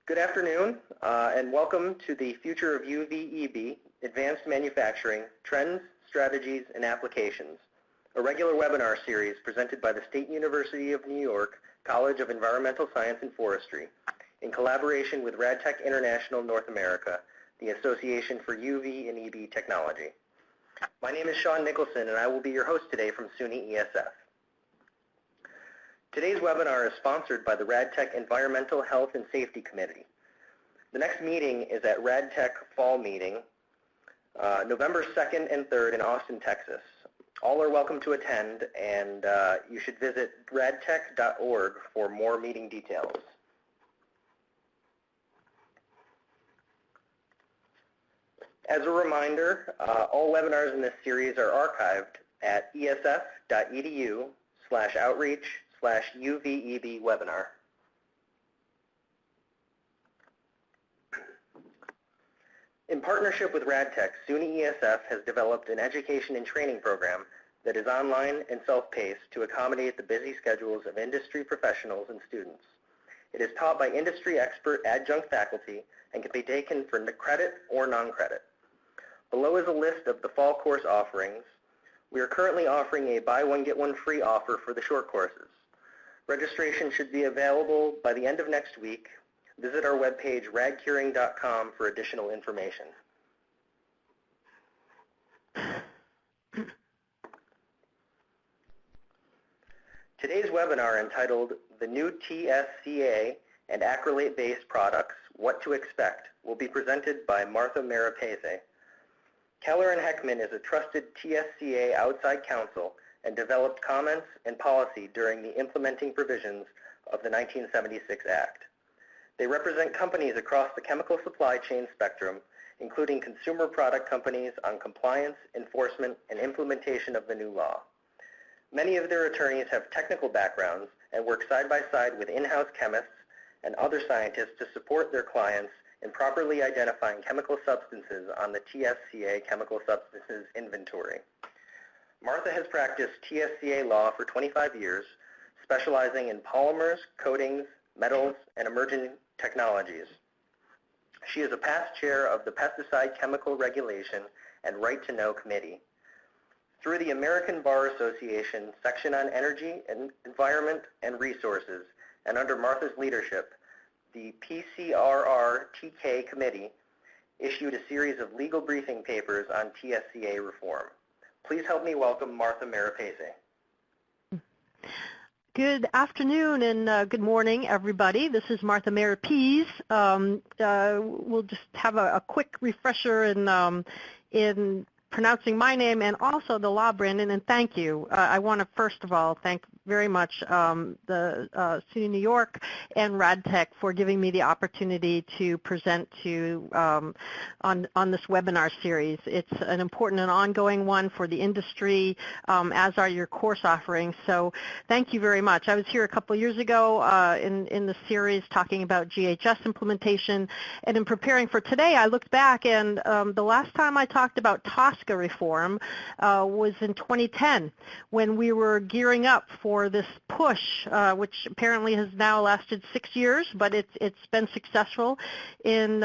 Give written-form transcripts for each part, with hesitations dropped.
Good afternoon, and welcome to the Future of UVEB, Advanced Manufacturing, Trends, Strategies, and Applications, a regular webinar series presented by the State University of New York College of Environmental Science and Forestry, in collaboration with RadTech International North America, the Association for UV and EB Technology. My name is Sean Nicholson, and I will be your host today from SUNY ESF. Today's webinar is sponsored by the RadTech Environmental Health and Safety Committee. The next meeting is at RadTech Fall Meeting, November 2nd and 3rd in Austin, Texas. All are welcome to attend, and you should visit radtech.org for more meeting details. As a reminder, all webinars in this series are archived at esf.edu/outreach/UVEB webinar. In partnership with RadTech, SUNY ESF has developed an education and training program that is online and self-paced to accommodate the busy schedules of industry professionals and students. It is taught by industry expert adjunct faculty and can be taken for credit or non-credit. Below is a list of the fall course offerings. We are currently offering a buy one get one free offer for the short courses. Registration should be available by the end of next week. Visit our webpage radcuring.com for additional information. Today's webinar, entitled The New TSCA and Acrylate-Based Products, What to Expect, will be presented by Marrapese. Keller and Heckman is a trusted TSCA outside counsel and developed comments and policy during the implementing provisions of the 1976 Act. They represent companies across the chemical supply chain spectrum, including consumer product companies, on compliance, enforcement, and implementation of the new law. Many of their attorneys have technical backgrounds and work side by side with in-house chemists and other scientists to support their clients in properly identifying chemical substances on the TSCA Chemical Substances Inventory. Martha has practiced TSCA law for 25 years, specializing in polymers, coatings, metals, and emerging technologies. She is a past chair of the Pesticide Chemical Regulation and Right to Know Committee. Through the American Bar Association section on energy and environment and resources, and under Martha's leadership, the PCRR-TK Committee issued a series of legal briefing papers on TSCA reform. Please help me welcome Martha Marrapese. Good afternoon and good morning, everybody. This is Martha Marrapese. We'll just have a quick refresher in pronouncing my name and also the law, Brandon, and thank you. I want to first of all thank very much the SUNY New York and RadTech for giving me the opportunity to present to on this webinar series. It's an important and ongoing one for the industry, as are your course offerings. So thank you very much. I was here a couple years ago in the series talking about GHS implementation, and in preparing for today, I looked back, and the last time I talked about TSCA reform was in 2010, when we were gearing up for this push, which apparently has now lasted 6 years, but it's been successful in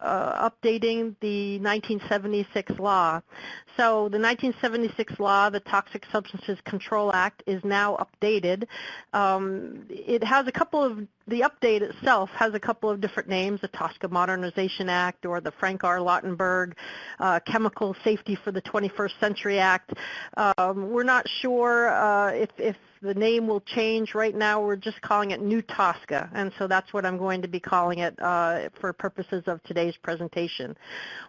updating the 1976 law. So the 1976 law, the Toxic Substances Control Act, is now updated. It has a couple of, the update itself has a couple of different names, the TSCA Modernization Act or the Frank R. Lautenberg Chemical Safety for the 21st Century Act. We're not sure if the name will change. Right now we're just calling it New TSCA, and so that's what I'm going to be calling it for purposes of today's presentation.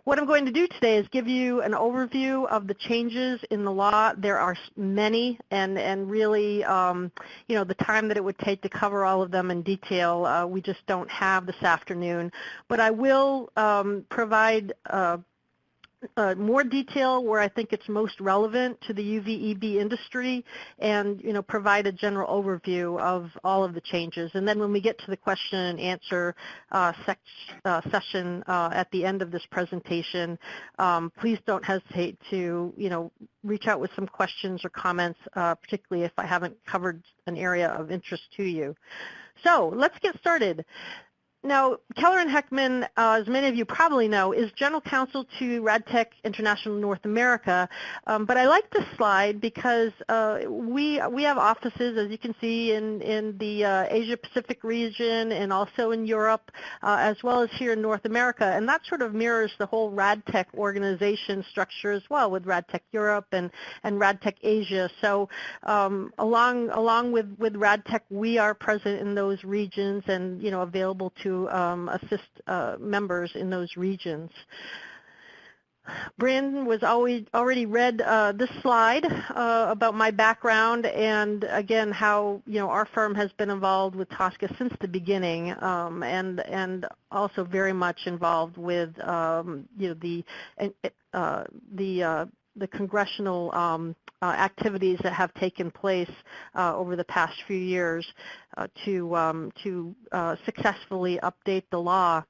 What I'm going to do today is give you an overview of the changes in the law. There are many, and really, you know, the time that it would take to cover all of them in detail, we just don't have this afternoon. But I will provide more detail where I think it's most relevant to the UVEB industry, and provide a general overview of all of the changes. And then when we get to the question and answer session at the end of this presentation, please don't hesitate to reach out with some questions or comments, particularly if I haven't covered an area of interest to you. So let's get started. Now, Keller and Heckman, as many of you probably know, is general counsel to RadTech International North America. But I like this slide because we have offices, as you can see, in the Asia Pacific region and also in Europe, as well as here in North America. And that sort of mirrors the whole RadTech organization structure as well, with RadTech Europe and RadTech Asia. So along with RadTech, we are present in those regions and available to assist members in those regions. Brandon was already read this slide about my background and again how our firm has been involved with TSCA since the beginning, and also very much involved with the congressional activities that have taken place over the past few years to successfully update the law.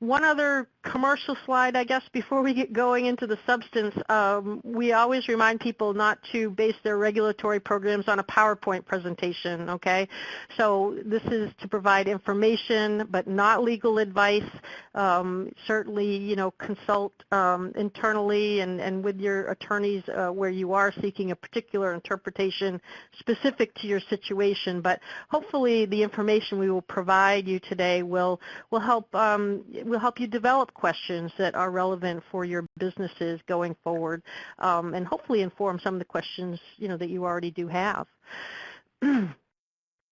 One other commercial slide, I guess, before we get going into the substance. We always remind people not to base their regulatory programs on a PowerPoint presentation, okay? So this is to provide information, but not legal advice. Certainly, consult internally and with your attorneys where you are seeking a particular interpretation specific to your situation. But hopefully, the information we will provide you today will help you develop questions that are relevant for your businesses going forward, and hopefully inform some of the questions that you already do have.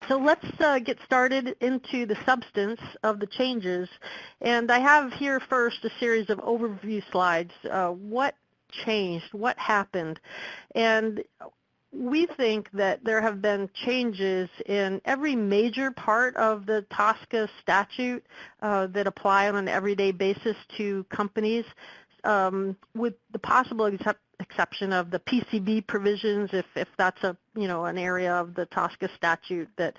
So let's get started into the substance of the changes. And I have here first a series of overview slides. What changed? What happened? And we think that there have been changes in every major part of the TSCA statute that apply on an everyday basis to companies, with the possible exception of the PCB provisions, if that's an area of the TSCA statute that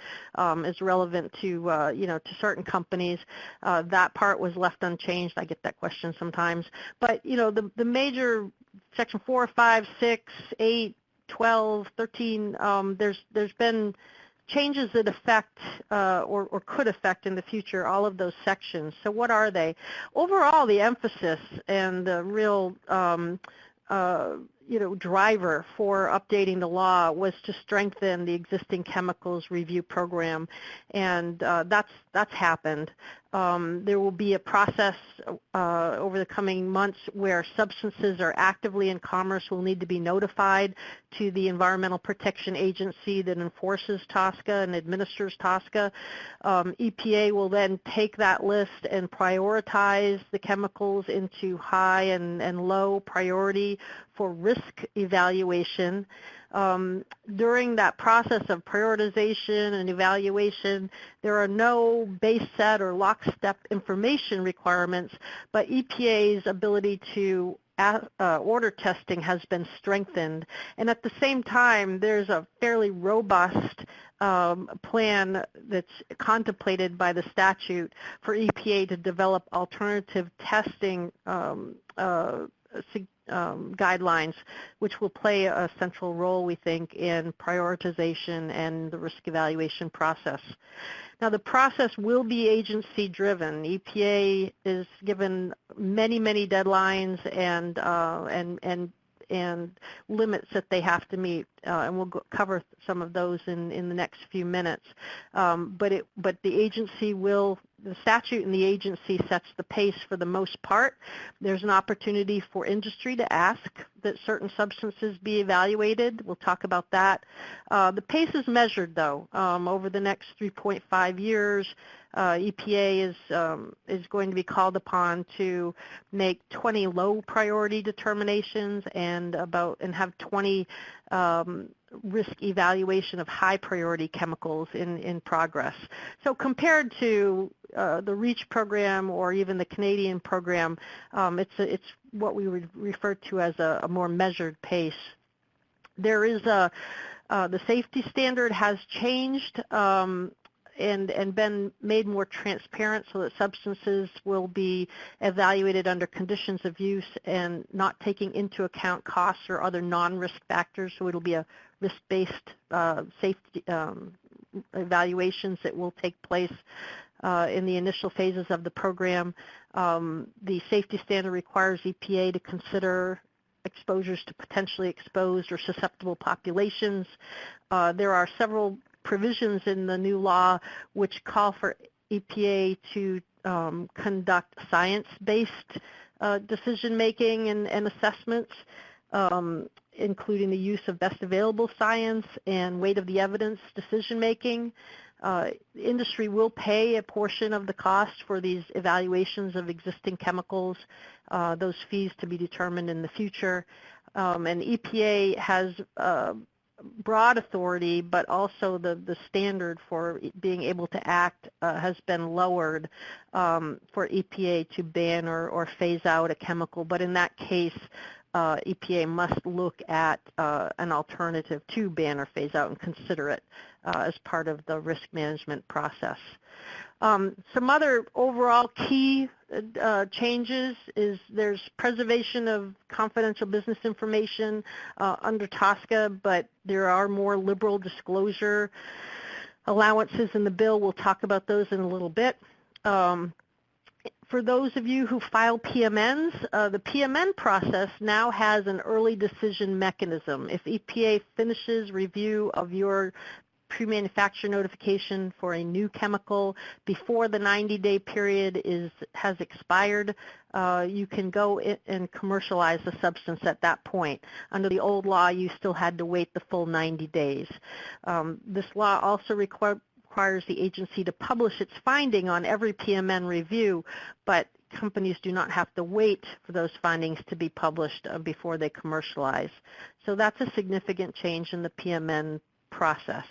is relevant to to certain companies. That part was left unchanged. I get that question sometimes. But the major section 4, 5, 6, 8, 12, 13, there's been changes that affect or could affect in the future all of those sections. So what are they? Overall, the emphasis and the real driver for updating the law was to strengthen the existing chemicals review program, and that's happened. There will be a process over the coming months where substances are actively in commerce will need to be notified to the Environmental Protection Agency that enforces TSCA and administers TSCA. EPA will then take that list and prioritize the chemicals into high and low priority for risk evaluation. During that process of prioritization and evaluation, there are no base set or lockstep information requirements, but EPA's ability to order testing has been strengthened. And at the same time, there's a fairly robust plan that's contemplated by the statute for EPA to develop alternative testing guidelines, which will play a central role, we think, in prioritization and the risk evaluation process. Now, the process will be agency-driven. EPA is given many, many deadlines and limits that they have to meet, and we'll cover some of those in the next few minutes. But the agency will, the statute and the agency sets the pace for the most part. There's an opportunity for industry to ask that certain substances be evaluated. We'll talk about that. The pace is measured, though. Over the next 3.5 years, EPA is going to be called upon to make 20 low priority determinations and have 20 risk evaluation of high priority chemicals in progress. So compared to the REACH program or even the Canadian program, it's what we would refer to as a more measured pace. There is the safety standard has changed and been made more transparent so that substances will be evaluated under conditions of use and not taking into account costs or other non-risk factors. So it'll be a risk-based safety evaluations that will take place in the initial phases of the program. The safety standard requires EPA to consider exposures to potentially exposed or susceptible populations. There are several provisions in the new law which call for EPA to conduct science-based decision-making and assessments, including the use of best available science and weight of the evidence decision-making. Industry will pay a portion of the cost for these evaluations of existing chemicals, those fees to be determined in the future. And EPA has broad authority, but also the standard for being able to act has been lowered for EPA to ban or phase out a chemical. But in that case, EPA must look at an alternative to ban or phase out and consider it as part of the risk management process. Some other overall key changes is there's preservation of confidential business information under TSCA, but there are more liberal disclosure allowances in the bill. We'll talk about those in a little bit. For those of you who file PMNs, the PMN process now has an early decision mechanism. If EPA finishes review of your pre-manufacture notification for a new chemical before the 90-day period has expired, you can go and commercialize the substance at that point. Under the old law, you still had to wait the full 90 days. This law also requires the agency to publish its finding on every PMN review, but companies do not have to wait for those findings to be published before they commercialize. So that's a significant change in the PMN process.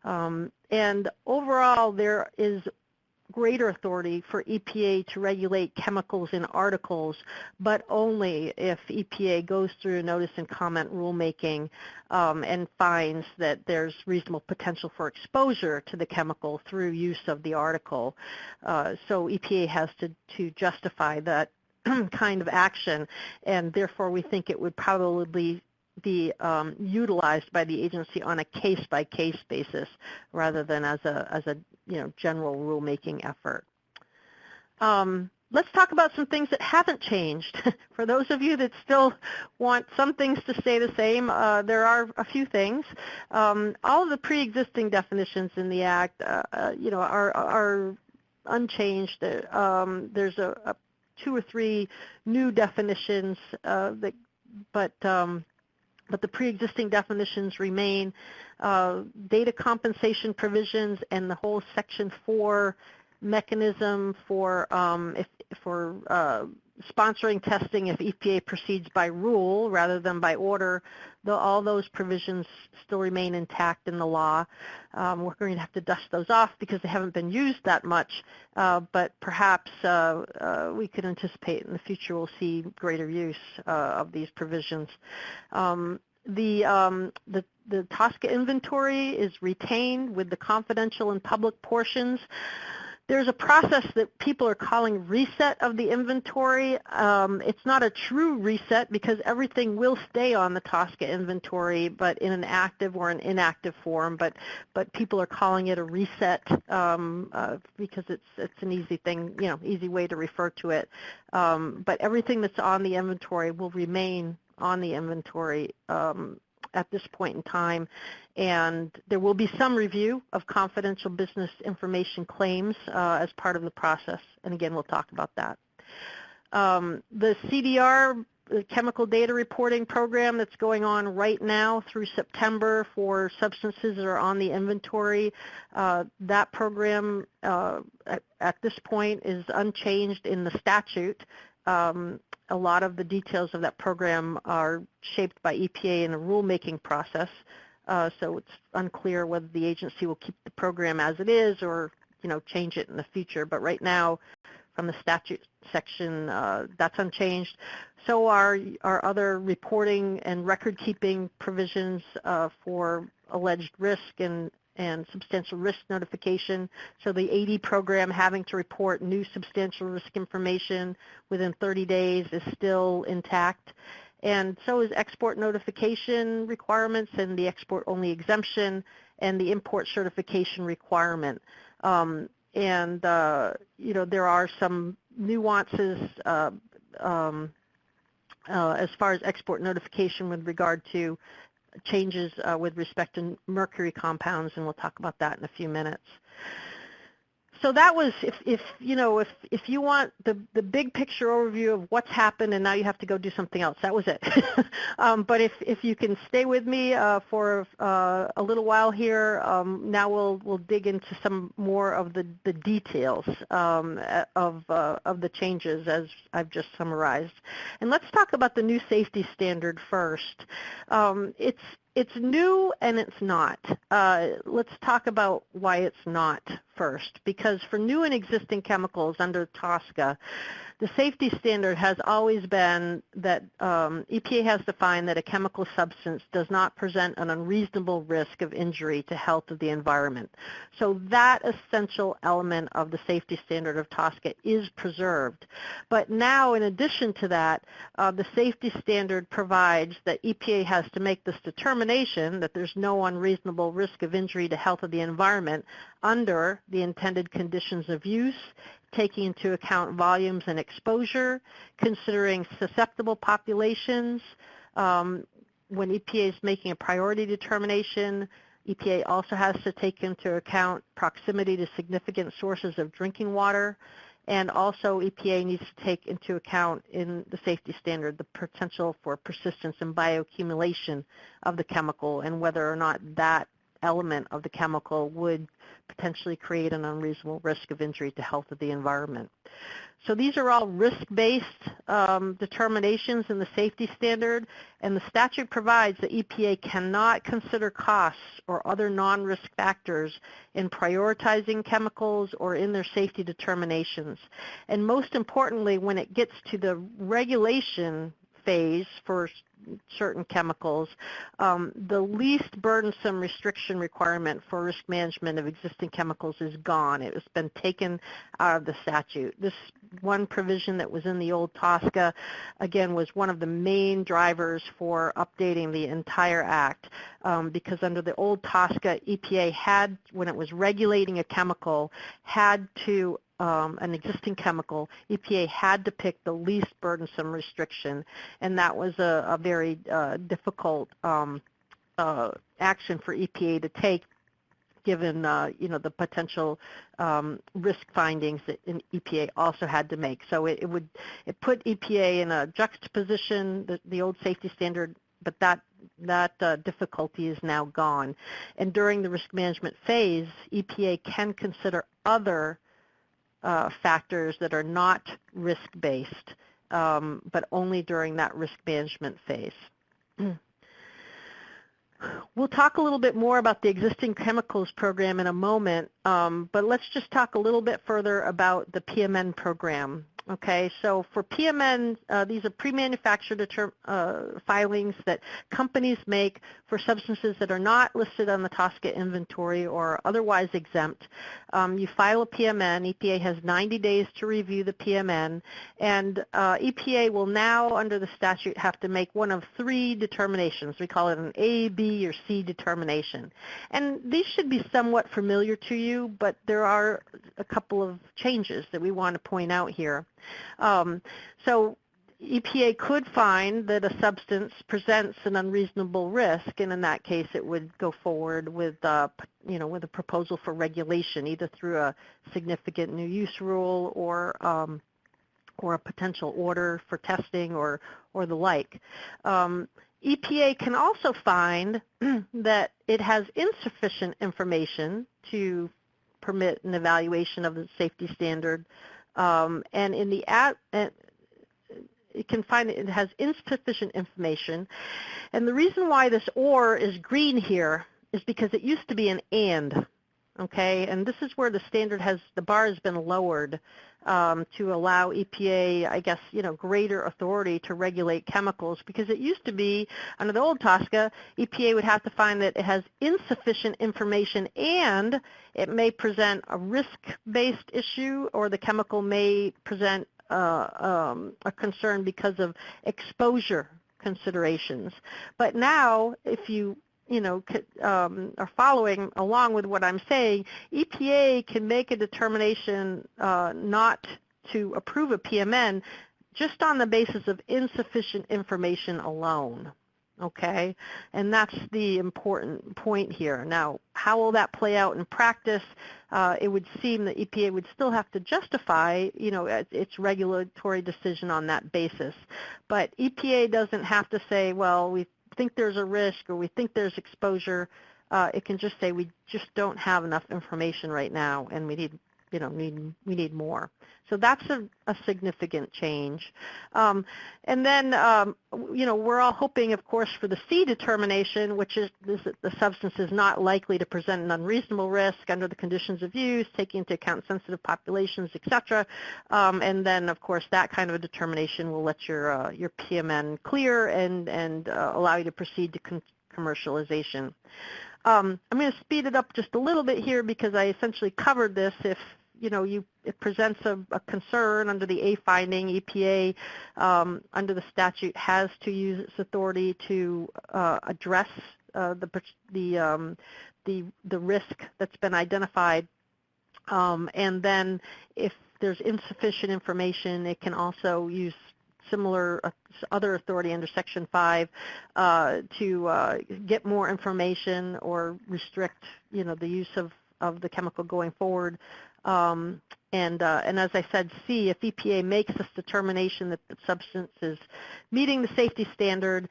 And overall, there is greater authority for EPA to regulate chemicals in articles, but only if EPA goes through notice and comment rulemaking and finds that there's reasonable potential for exposure to the chemical through use of the article. So EPA has to justify that kind of action, and therefore we think it would probably be utilized by the agency on a case-by-case basis rather than as a general rulemaking effort. Let's talk about some things that haven't changed. For those of you that still want some things to stay the same, there are a few things. All of the pre-existing definitions in the Act, are unchanged. There's two or three new definitions, but the pre-existing definitions remain. Data compensation provisions and the whole Section 4 mechanism for sponsoring testing if EPA proceeds by rule rather than by order, all those provisions still remain intact in the law. We're going to have to dust those off because they haven't been used that much, but perhaps we could anticipate in the future we'll see greater use of these provisions. The TSCA inventory is retained with the confidential and public portions. There's a process that people are calling reset of the inventory. It's not a true reset because everything will stay on the TSCA inventory, but in an active or an inactive form. But people are calling it a reset because it's an easy thing, easy way to refer to it. But everything that's on the inventory will remain on the inventory at this point in time, and there will be some review of confidential business information claims as part of the process, and again, we'll talk about that. The CDR, the Chemical Data Reporting Program that's going on right now through September for substances that are on the inventory, that program at this point is unchanged in the statute. A lot of the details of that program are shaped by EPA in a rulemaking process, so it's unclear whether the agency will keep the program as it is or change it in the future. But right now, from the statute section, that's unchanged. So are other reporting and record-keeping provisions for alleged risk and substantial risk notification. So the AD program having to report new substantial risk information within 30 days is still intact. And so is export notification requirements and the export-only exemption and the import certification requirement. there are some nuances as far as export notification with regard to changes with respect to mercury compounds, and we'll talk about that in a few minutes. So that was, if you want the big picture overview of what's happened and now you have to go do something else, that was it. But if you can stay with me for a little while here, now we'll dig into some more of the details of the changes as I've just summarized. And let's talk about the new safety standard first. It's new and it's not. Let's talk about why it's not first, because for new and existing chemicals under TSCA, the safety standard has always been that EPA has defined that a chemical substance does not present an unreasonable risk of injury to health of the environment. So that essential element of the safety standard of TSCA is preserved. But now, in addition to that, the safety standard provides that EPA has to make this determination that there's no unreasonable risk of injury to health of the environment under the intended conditions of use, taking into account volumes and exposure, considering susceptible populations. When EPA is making a priority determination, EPA also has to take into account proximity to significant sources of drinking water, and also EPA needs to take into account in the safety standard the potential for persistence and bioaccumulation of the chemical and whether or not that element of the chemical would potentially create an unreasonable risk of injury to health of the environment. So these are all risk-based determinations in the safety standard, and the statute provides that EPA cannot consider costs or other non-risk factors in prioritizing chemicals or in their safety determinations. And most importantly, when it gets to the regulation phase for certain chemicals, the least burdensome restriction requirement for risk management of existing chemicals is gone. It has been taken out of the statute. This one provision that was in the old TSCA, again, was one of the main drivers for updating the entire act, because under the old TSCA, EPA had, when it was regulating a chemical, had to an existing chemical, EPA had to pick the least burdensome restriction, and that was a very difficult action for EPA to take, given the potential risk findings that EPA also had to make. So it put EPA in a juxtaposition, the old safety standard, but that difficulty is now gone. And during the risk management phase, EPA can consider other factors that are not risk-based, but only during that risk management phase. We'll talk a little bit more about the existing chemicals program in a moment, but let's just talk a little bit further about the PMN program. Okay, so for PMN, these are pre-manufactured filings that companies make for substances that are not listed on the TSCA inventory or otherwise exempt. You file a PMN. EPA has 90 days to review the PMN, and EPA will now, under the statute, have to make one of three determinations. We call it an A, B, or C determination. And these should be somewhat familiar to you, but there are a couple of changes that we want to point out here. So EPA could find that a substance presents an unreasonable risk, and in that case it would go forward with with a proposal for regulation, either through a significant new use rule or a potential order for testing or the like. EPA can also find that it has insufficient information to permit an evaluation of the safety standard, and in the it can find that it has insufficient information. And the reason why this or is green here is because it used to be an and. Okay, and this is where the standard the bar has been lowered to allow EPA, I guess, greater authority to regulate chemicals, because it used to be, under the old TSCA, EPA would have to find that it has insufficient information and it may present a risk-based issue, or the chemical may present a concern because of exposure considerations. But now, if you are following along with what I'm saying, EPA can make a determination not to approve a PMN just on the basis of insufficient information alone. Okay, and that's the important point here. Now, how will that play out in practice? It would seem that EPA would still have to justify, its regulatory decision on that basis. But EPA doesn't have to say, well, we think there's a risk or we think there's exposure. It can just say we just don't have enough information right now, and we need more. So that's a significant change. And then, we're all hoping, of course, for the C determination, which is the substance is not likely to present an unreasonable risk under the conditions of use, taking into account sensitive populations, et cetera. And then, of course, that kind of a determination will let your PMN clear and allow you to proceed to commercialization. I'm going to speed it up just a little bit here because I essentially covered this. If it presents a concern under the A finding, EPA under the statute has to use its authority to address the risk that's been identified, and then if there's insufficient information, it can also use similar other authority under Section 5 to get more information or restrict, the use of the chemical going forward. And as I said, C, if EPA makes this determination that the substance is meeting the safety standard,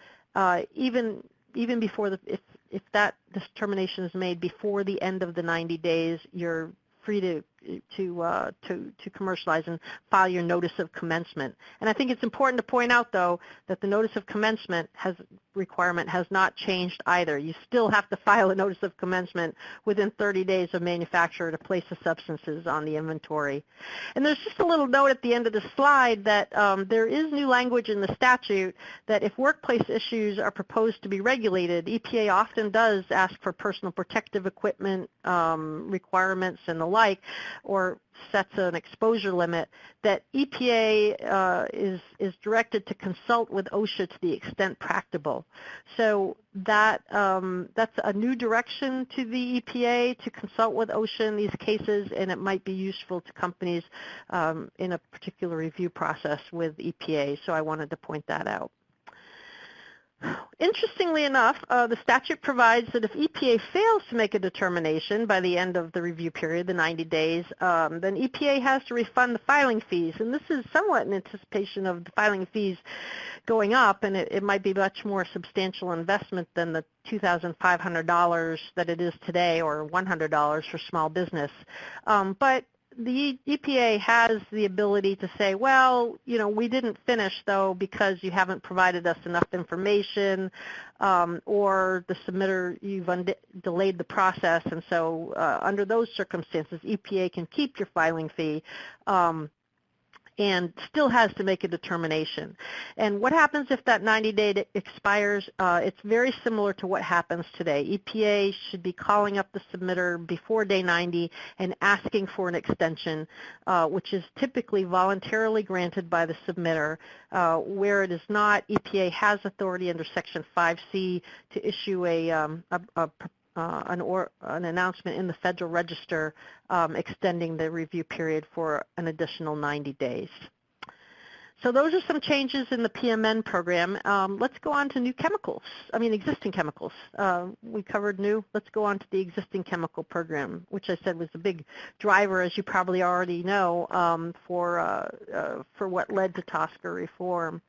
even before if that determination is made before the end of the 90 days, you're free to commercialize and file your notice of commencement. And I think it's important to point out, though, that the notice of commencement requirement has not changed either. You still have to file a notice of commencement within 30 days of manufacture to place the substances on the inventory. And there's just a little note at the end of the slide that there is new language in the statute that if workplace issues are proposed to be regulated, EPA often does ask for personal protective equipment requirements and the like, or sets an exposure limit, that EPA is directed to consult with OSHA to the extent practicable. So that's a new direction to the EPA to consult with OSHA in these cases, and it might be useful to companies in a particular review process with EPA. So I wanted to point that out. Interestingly enough, the statute provides that if EPA fails to make a determination by the end of the review period, the 90 days, then EPA has to refund the filing fees. And this is somewhat in anticipation of the filing fees going up, and it might be much more substantial investment than the $2,500 that it is today, or $100 for small business. But the EPA has the ability to say, well, we didn't finish, though, because you haven't provided us enough information, or the submitter, you've delayed the process, and so under those circumstances, EPA can keep your filing fee and still has to make a determination. And what happens if that 90-day expires? It's very similar to what happens today. EPA should be calling up the submitter before day 90 and asking for an extension, which is typically voluntarily granted by the submitter. Where it is not, EPA has authority under Section 5C to issue an announcement in the Federal Register extending the review period for an additional 90 days. So those are some changes in the PMN program. Let's go on to existing chemicals. We covered new. Let's go on to the existing chemical program, which I said was a big driver, as you probably already know, for what led to TSCA reform.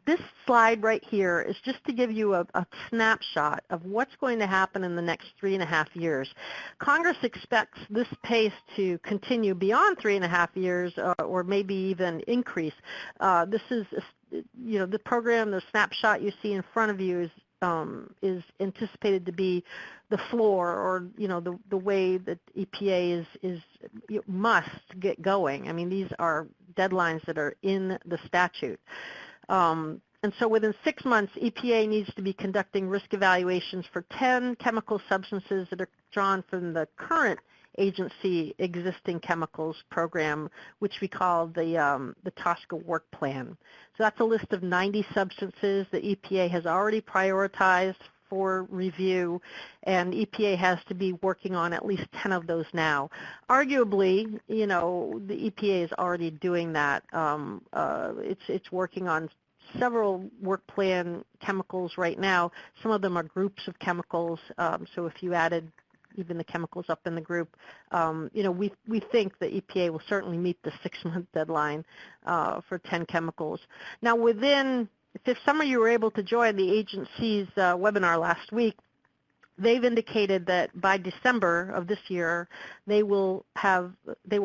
This slide right here is just to give you a snapshot of what's going to happen in the next 3.5 years. Congress expects this pace to continue beyond 3.5 years, or maybe even increase. This is, the program, the snapshot you see in front of you is anticipated to be the floor, or the way that EPA must get going. I mean, these are deadlines that are in the statute. And so within 6 months, EPA needs to be conducting risk evaluations for 10 chemical substances that are drawn from the current agency existing chemicals program, which we call the TSCA Work Plan. So that's a list of 90 substances that EPA has already prioritized for review, and EPA has to be working on at least 10 of those now. Arguably, you know, the EPA is already doing that. It's working on several work plan chemicals right now. Some of them are groups of chemicals, so if you added even the chemicals up in the group, you know, we think the EPA will certainly meet the 6-month deadline for 10 chemicals. Now, if some of you were able to join the agency's webinar last week, they've indicated that by December of this year, they will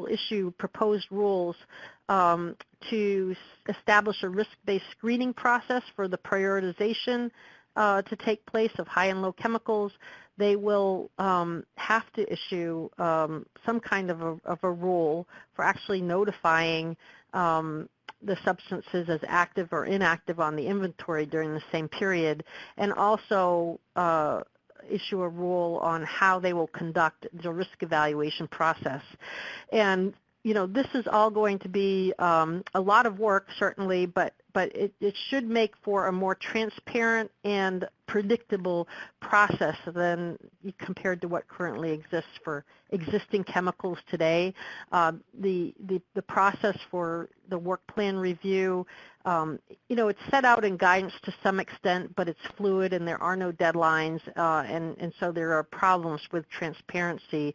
issue proposed rules to establish a risk-based screening process for the prioritization to take place of high and low chemicals. They will have to issue some kind of a rule for actually notifying the substances as active or inactive on the inventory during the same period, and also issue a rule on how they will conduct the risk evaluation process. And you know, this is all going to be a lot of work, certainly, but it should make for a more transparent and predictable process than compared to what currently exists for existing chemicals today. The process for the work plan review, you know, it's set out in guidance to some extent, but it's fluid and there are no deadlines, and so there are problems with transparency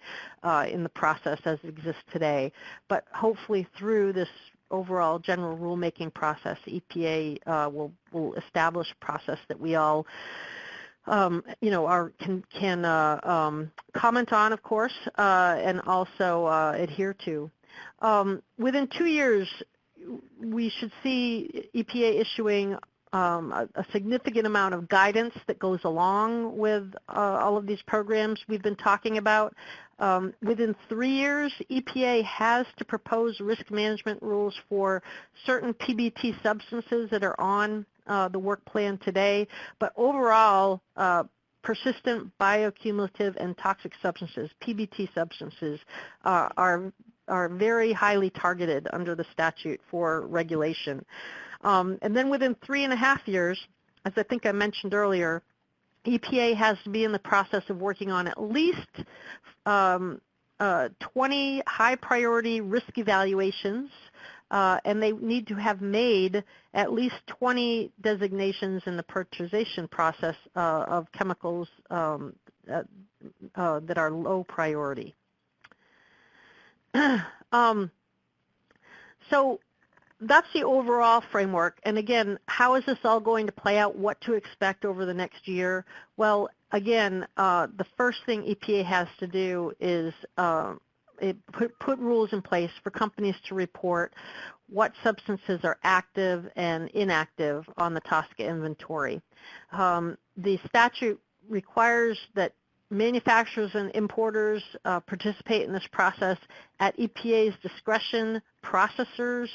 in the process as it exists today. But hopefully through this overall general rulemaking process, EPA will establish a process that we all you know, can comment on, of course, and also adhere to. Within 2 years, we should see EPA issuing a significant amount of guidance that goes along with all of these programs we've been talking about. Within 3 years, EPA has to propose risk management rules for certain PBT substances that are on the work plan today, but overall, persistent bioaccumulative and toxic substances, PBT substances, are very highly targeted under the statute for regulation. And then within 3.5 years, as I think I mentioned earlier, EPA has to be in the process of working on at least 20 high priority risk evaluations, and they need to have made at least 20 designations in the prioritization process of chemicals that are low priority. So that's the overall framework. And again, how is this all going to play out? What to expect over the next year? Well, again, the first thing EPA has to do is put rules in place for companies to report what substances are active and inactive on the TSCA inventory. The statute requires that manufacturers and importers participate in this process at EPA's discretion. Processors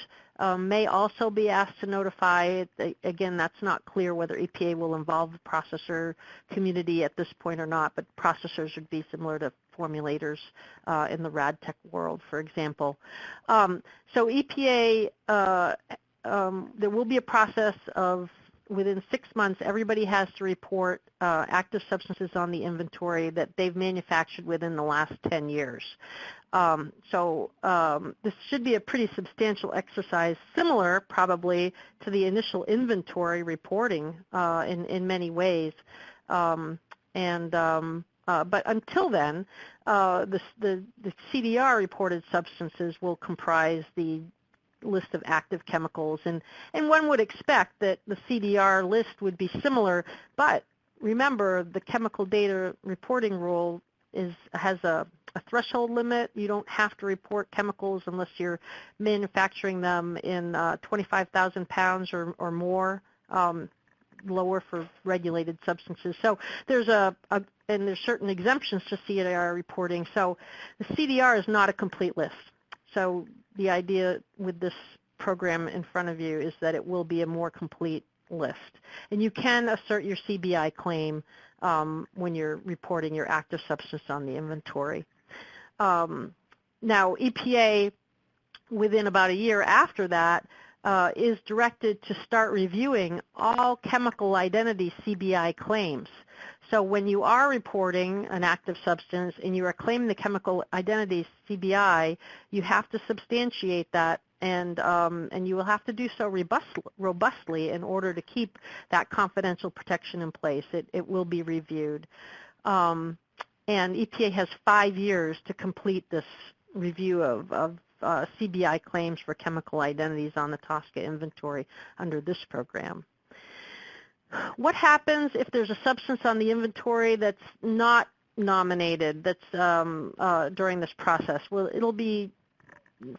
may also be asked to notify. Again, that's not clear whether EPA will involve the processor community at this point or not, but processors would be similar to formulators in the RadTech world, for example. So EPA, there will be a process of within 6 months, everybody has to report active substances on the inventory that they've manufactured within the last 10 years. This should be a pretty substantial exercise, similar probably to the initial inventory reporting in many ways. But until then, the CDR reported substances will comprise the list of active chemicals, and one would expect that the CDR list would be similar, but remember the chemical data reporting rule has a threshold limit. You don't have to report chemicals unless you're manufacturing them in 25,000 pounds or more, lower for regulated substances. So there's and there's certain exemptions to CDR reporting. So the CDR is not a complete list. So the idea with this program in front of you is that it will be a more complete list. And you can assert your CBI claim when you're reporting your active substance on the inventory. Now, EPA, within about a year after that, is directed to start reviewing all chemical identity CBI claims. So when you are reporting an active substance and you are claiming the chemical identity CBI, you have to substantiate that, and you will have to do so robustly in order to keep that confidential protection in place. It will be reviewed. And EPA has 5 years to complete this review of CBI claims for chemical identities on the TSCA inventory under this program. What happens if there's a substance on the inventory that's not nominated that's during this process? Well, it'll be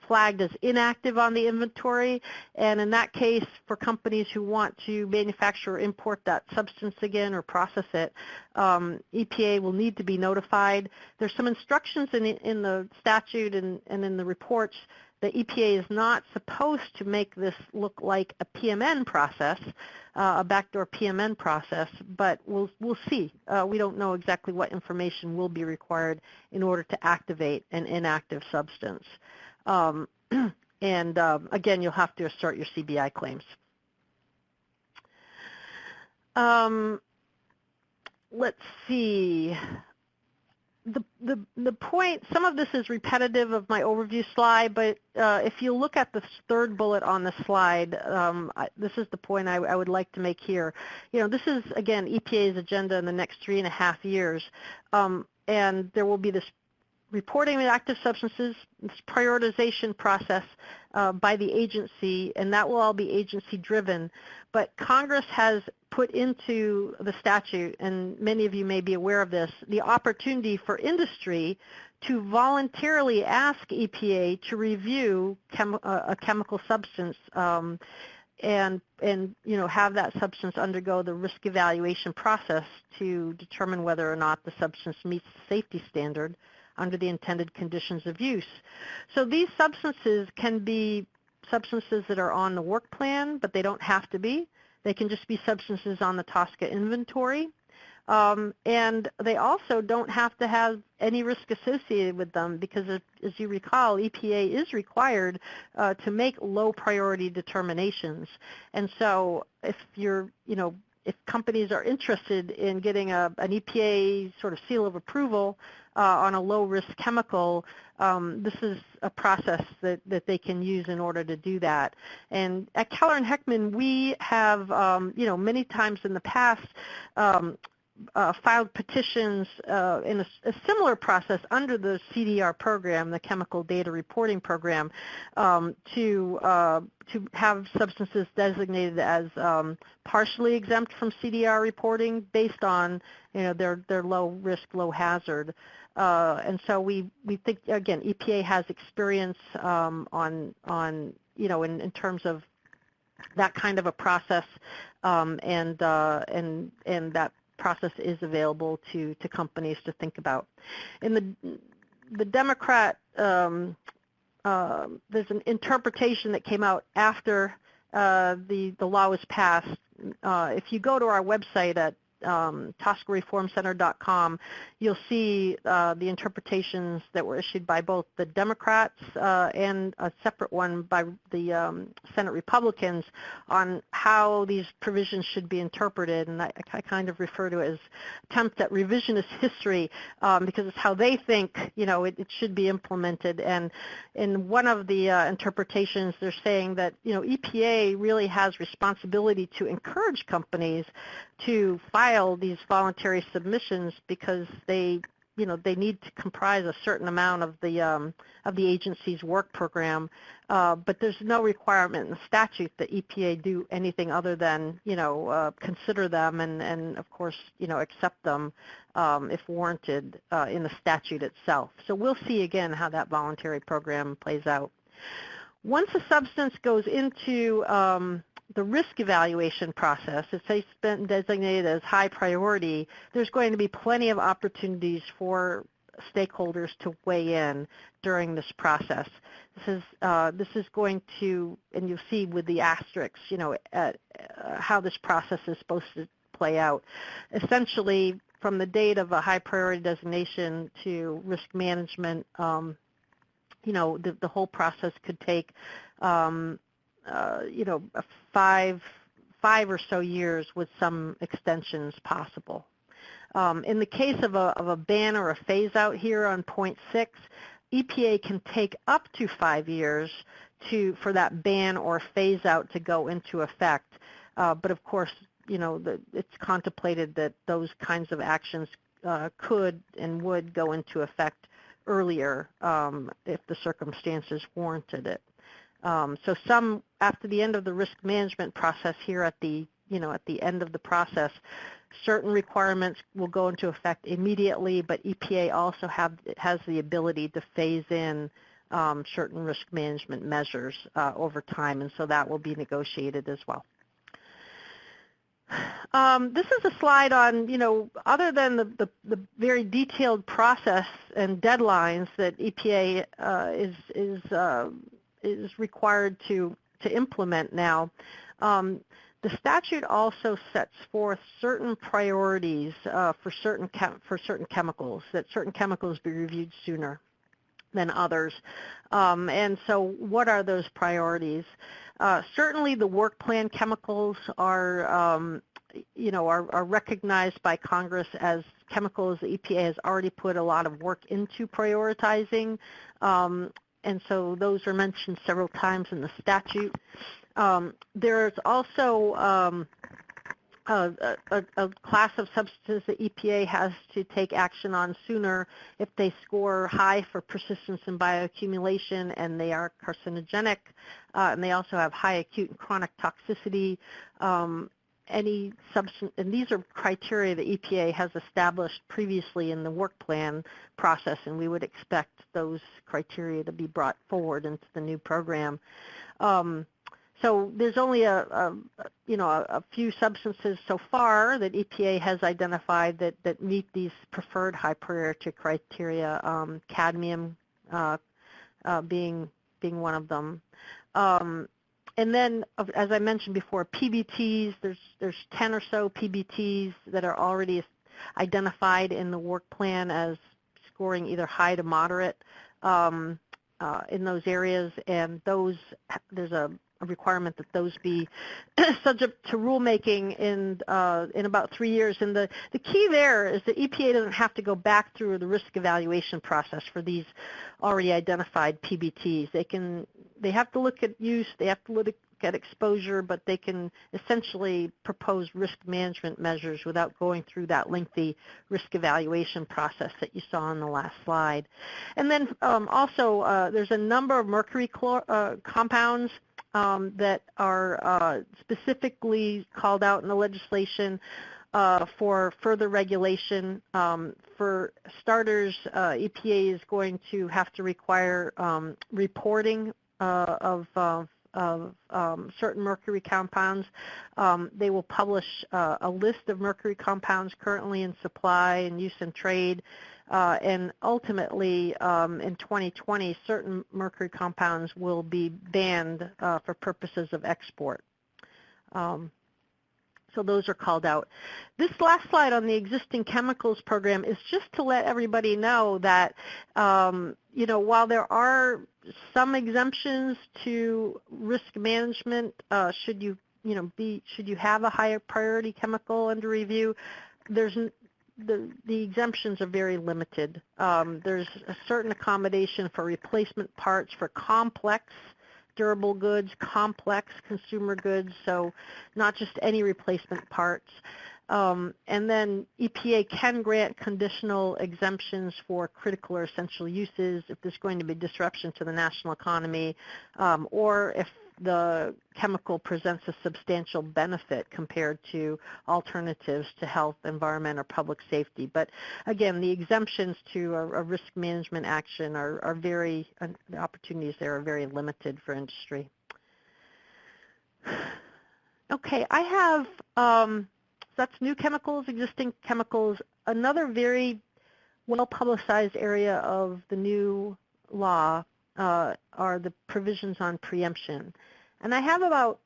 flagged as inactive on the inventory, and in that case, for companies who want to manufacture or import that substance again or process it, EPA will need to be notified. There's some instructions in the statute and in the reports that EPA is not supposed to make this look like a PMN process, a backdoor PMN process, but we'll see. We don't know exactly what information will be required in order to activate an inactive substance. Again, you'll have to assert your CBI claims. Let's see. The point, some of this is repetitive of my overview slide, but if you look at the third bullet on the slide, this is the point I would like to make here. You know, this is, again, EPA's agenda in the next 3.5 years, and there will be this reporting of active substances, this prioritization process by the agency, and that will all be agency-driven. But Congress has put into the statute, and many of you may be aware of this, the opportunity for industry to voluntarily ask EPA to review a chemical substance and you know, have that substance undergo the risk evaluation process to determine whether or not the substance meets the safety standard under the intended conditions of use. So these substances can be substances that are on the work plan, but they don't have to be. They can just be substances on the TSCA inventory. And they also don't have to have any risk associated with them because, as you recall, EPA is required to make low priority determinations. And so if you're, you know, if companies are interested in getting an EPA sort of seal of approval on a low-risk chemical, this is a process that they can use in order to do that. And at Keller and Heckman, we have, you know, many times in the past filed petitions in a similar process under the CDR program, the Chemical Data Reporting Program, to have substances designated as partially exempt from CDR reporting based on, you know, their low risk, low hazard. And so we think, again, EPA has experience on you know, in terms of that kind of a process, and that process is available to companies to think about. In the Democrat, there's an interpretation that came out after the law was passed. If you go to our website at TSCAReformCenter.com, you'll see the interpretations that were issued by both the Democrats and a separate one by the Senate Republicans on how these provisions should be interpreted, and I kind of refer to it as attempt at revisionist history because it's how they think, you know, it should be implemented. And in one of the interpretations, they're saying that, you know, EPA really has responsibility to encourage companies to file these voluntary submissions because they, you know, they need to comprise a certain amount of the agency's work program, but there's no requirement in the statute that EPA do anything other than, you know, consider them and of course, you know, accept them if warranted in the statute itself. So we'll see again how that voluntary program plays out. Once a substance goes into the risk evaluation process, it's been designated as high priority, there's going to be plenty of opportunities for stakeholders to weigh in during this process. This is going to, and you'll see with the asterisks, you know, how this process is supposed to play out. Essentially, from the date of a high priority designation to risk management, the whole process could take, five or so years with some extensions possible. In the case of a ban or a phase out here on point 6, EPA can take up to 5 years for that ban or phase out to go into effect. But of course, it's contemplated that those kinds of actions could and would go into effect earlier if the circumstances warranted it. So some, after the end of the risk management process here at the end of the process, certain requirements will go into effect immediately, but EPA also has the ability to phase in certain risk management measures over time, and so that will be negotiated as well. This is a slide on, other than the very detailed process and deadlines that EPA is required to implement now. The statute also sets forth certain priorities for certain chemicals, that certain chemicals be reviewed sooner than others. And so what are those priorities? Certainly the work plan chemicals are recognized by Congress as chemicals the EPA has already put a lot of work into prioritizing. And so those are mentioned several times in the statute. There's also a class of substances that EPA has to take action on sooner if they score high for persistence and bioaccumulation and they are carcinogenic, and they also have high acute and chronic toxicity. Any substance, and these are criteria that EPA has established previously in the work plan process, and we would expect those criteria to be brought forward into the new program. So there's only a few substances so far that EPA has identified that meet these preferred high priority criteria, cadmium being one of them. And then, as I mentioned before, PBTs, there's 10 or so PBTs that are already identified in the work plan as scoring either high to moderate in those areas, and there's a requirement that those be subject to rulemaking in about 3 years. And the key there is that EPA doesn't have to go back through the risk evaluation process for these already identified PBTs. They have to look at use, they have to look at exposure, but they can essentially propose risk management measures without going through that lengthy risk evaluation process that you saw on the last slide. And then also there's a number of mercury compounds that are specifically called out in the legislation for further regulation. For starters, EPA is going to have to require reporting of certain mercury compounds. They will publish a list of mercury compounds currently in supply and use in trade, and ultimately in 2020 certain mercury compounds will be banned for purposes of export. So those are called out. This last slide on the existing chemicals program is just to let everybody know that while there are some exemptions to risk management, should you have a higher priority chemical under review, the exemptions are very limited. There's a certain accommodation for replacement parts for complex durable goods, complex consumer goods, so not just any replacement parts. And then EPA can grant conditional exemptions for critical or essential uses if there's going to be disruption to the national economy, or if the chemical presents a substantial benefit compared to alternatives to health, environment, or public safety. But again, the exemptions to a risk management action are the opportunities there are very limited for industry. Okay, I have, that's new chemicals, existing chemicals. Another very well-publicized area of the new law are the provisions on preemption. And I have about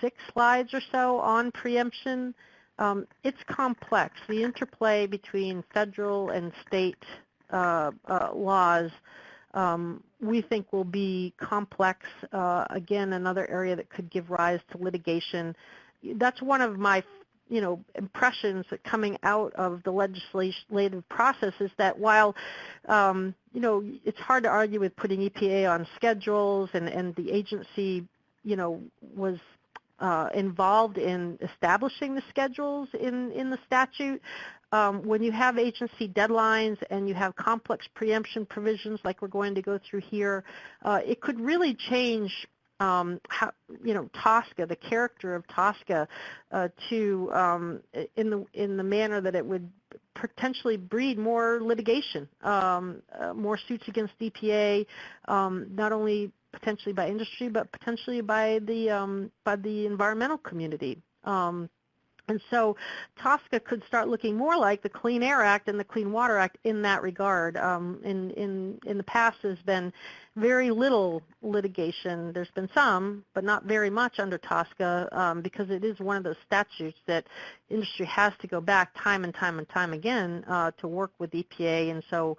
6 slides or so on preemption. It's complex. The interplay between federal and state laws we think will be complex. Again, another area that could give rise to litigation. That's one of my impressions that coming out of the legislative process is that while it's hard to argue with putting EPA on schedules and the agency was involved in establishing the schedules in the statute. When you have agency deadlines and you have complex preemption provisions like we're going to go through here, it could really change how, TSCA, the character of TSCA, in the manner that it would potentially breed more litigation, more suits against EPA, not only potentially by industry, but potentially by the environmental community. And so TSCA could start looking more like the Clean Air Act and the Clean Water Act in that regard. In the past, there's been very little litigation. There's been some, but not very much under TSCA because it is one of those statutes that industry has to go back time and time and time again to work with EPA. And so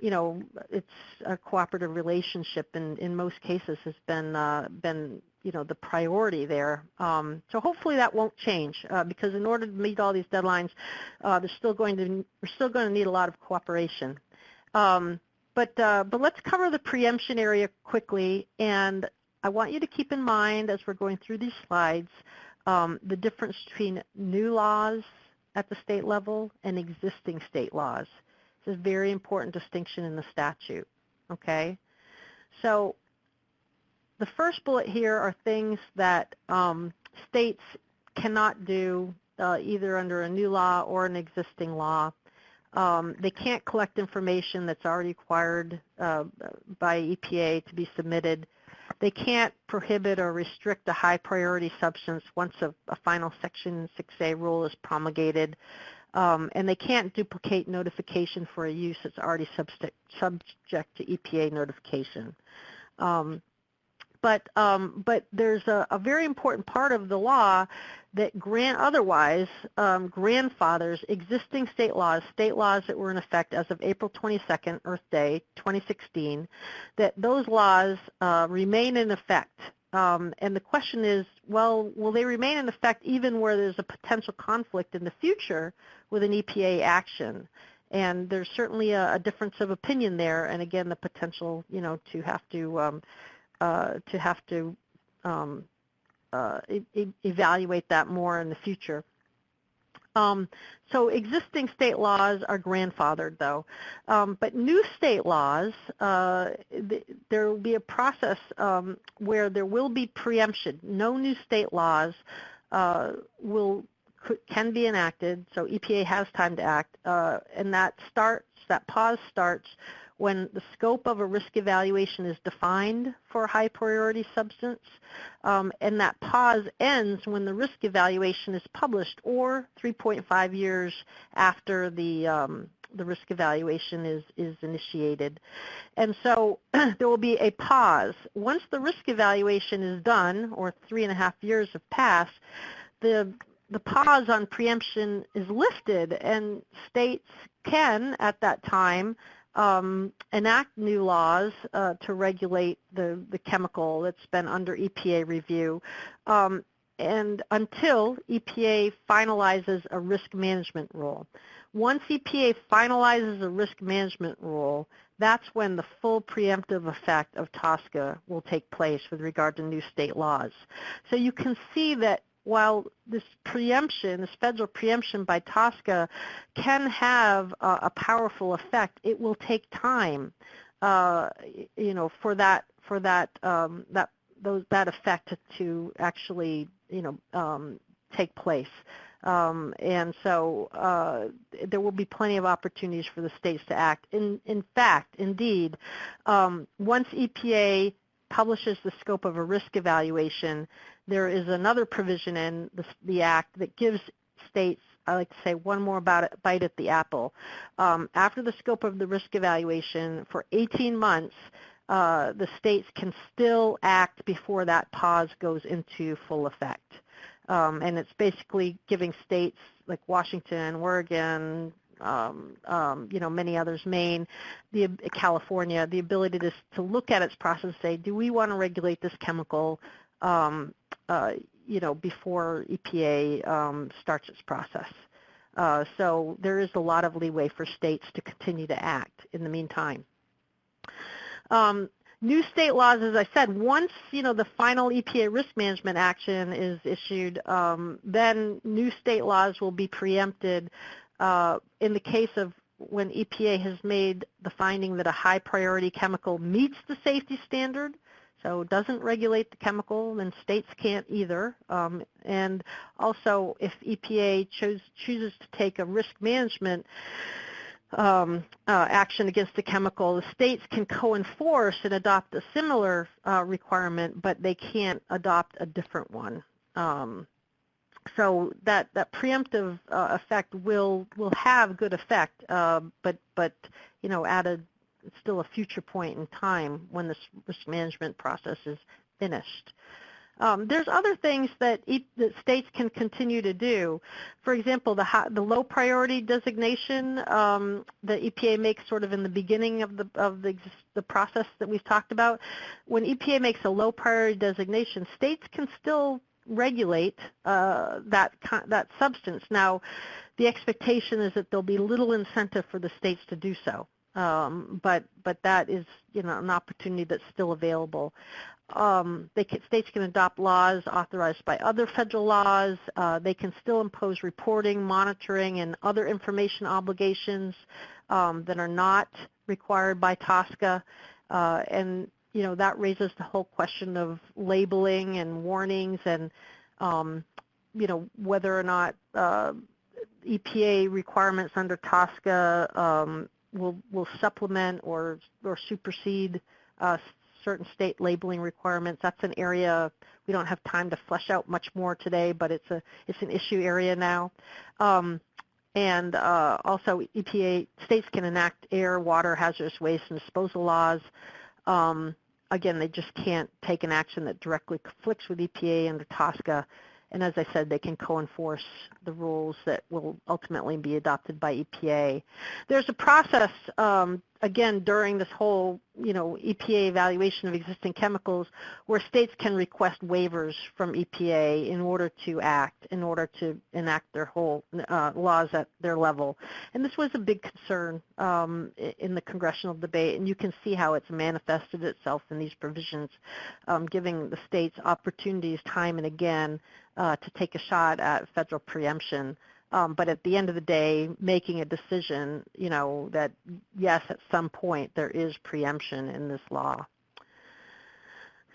it's a cooperative relationship in most cases has been the priority there. So hopefully that won't change because in order to meet all these deadlines, we're still going to need a lot of cooperation. But let's cover the preemption area quickly, and I want you to keep in mind as we're going through these slides the difference between new laws at the state level and existing state laws. It's a very important distinction in the statute, okay? So the first bullet here are things that states cannot do either under a new law or an existing law. They can't collect information that's already required by EPA to be submitted. They can't prohibit or restrict a high priority substance once a final Section 6A rule is promulgated. And they can't duplicate notification for a use that's already subject to EPA notification. But there's a very important part of the law that grandfathers existing state laws that were in effect as of April 22nd, Earth Day, 2016, that those laws remain in effect. And the question is, well, will they remain in effect even where there's a potential conflict in the future with an EPA action? And there's certainly a difference of opinion there, and again, the potential, to have to evaluate that more in the future. So existing state laws are grandfathered, though. But new state laws, there will be a process where there will be preemption. No new state laws can be enacted, so EPA has time to act, and that pause starts when the scope of a risk evaluation is defined for a high priority substance, and that pause ends when the risk evaluation is published or 3.5 years after the risk evaluation is initiated. And so there will be a pause. Once the risk evaluation is done, or 3.5 years have passed, the pause on preemption is lifted, and states can, at that time, enact new laws to regulate the chemical that's been under EPA review, and until EPA finalizes a risk management rule. Once EPA finalizes a risk management rule, that's when the full preemptive effect of TSCA will take place with regard to new state laws. So you can see that while this preemption, this federal preemption by TSCA can have a powerful effect, it will take time, for that effect to actually, take place. And so there will be plenty of opportunities for the states to act. In fact, indeed, once EPA publishes the scope of a risk evaluation, there is another provision in the Act that gives states, I like to say, one more bite at the apple. After the scope of the risk evaluation, for 18 months, the states can still act before that pause goes into full effect. And it's basically giving states like Washington, Oregon, many others, Maine, California, the ability to look at its process and say, do we want to regulate this chemical, before EPA starts its process. So there is a lot of leeway for states to continue to act in the meantime. New state laws, as I said, once the final EPA risk management action is issued, then new state laws will be preempted in the case of when EPA has made the finding that a high priority chemical meets the safety standard, so doesn't regulate the chemical, then states can't either. And also, if EPA chooses to take a risk management action against the chemical, the states can co-enforce and adopt a similar requirement, but they can't adopt a different one. So that preemptive effect will have good effect, but at still a future point in time when this risk management process is finished. There's other things that states can continue to do. For example, the low priority designation that EPA makes sort of in the beginning of the process that we've talked about. When EPA makes a low priority designation, states can still regulate that substance. Now, the expectation is that there'll be little incentive for the states to do so, but that is an opportunity that's still available. States can adopt laws authorized by other federal laws. They can still impose reporting, monitoring, and other information obligations that are not required by TSCA, and that raises the whole question of labeling and warnings and whether or not EPA requirements under TSCA will supplement or supersede certain state labeling requirements. That's an area we don't have time to flesh out much more today, but it's an issue area now. And also states can enact air, water, hazardous waste, and disposal laws. Again, they just can't take an action that directly conflicts with EPA under TSCA. And as I said, they can co-enforce the rules that will ultimately be adopted by EPA. There's a process, again, during this whole, EPA evaluation of existing chemicals where states can request waivers from EPA in order to enact their whole laws at their level. And this was a big concern in the congressional debate, and you can see how it's manifested itself in these provisions, giving the states opportunities time and again to take a shot at federal preemption. But at the end of the day, making a decision, that yes, at some point there is preemption in this law.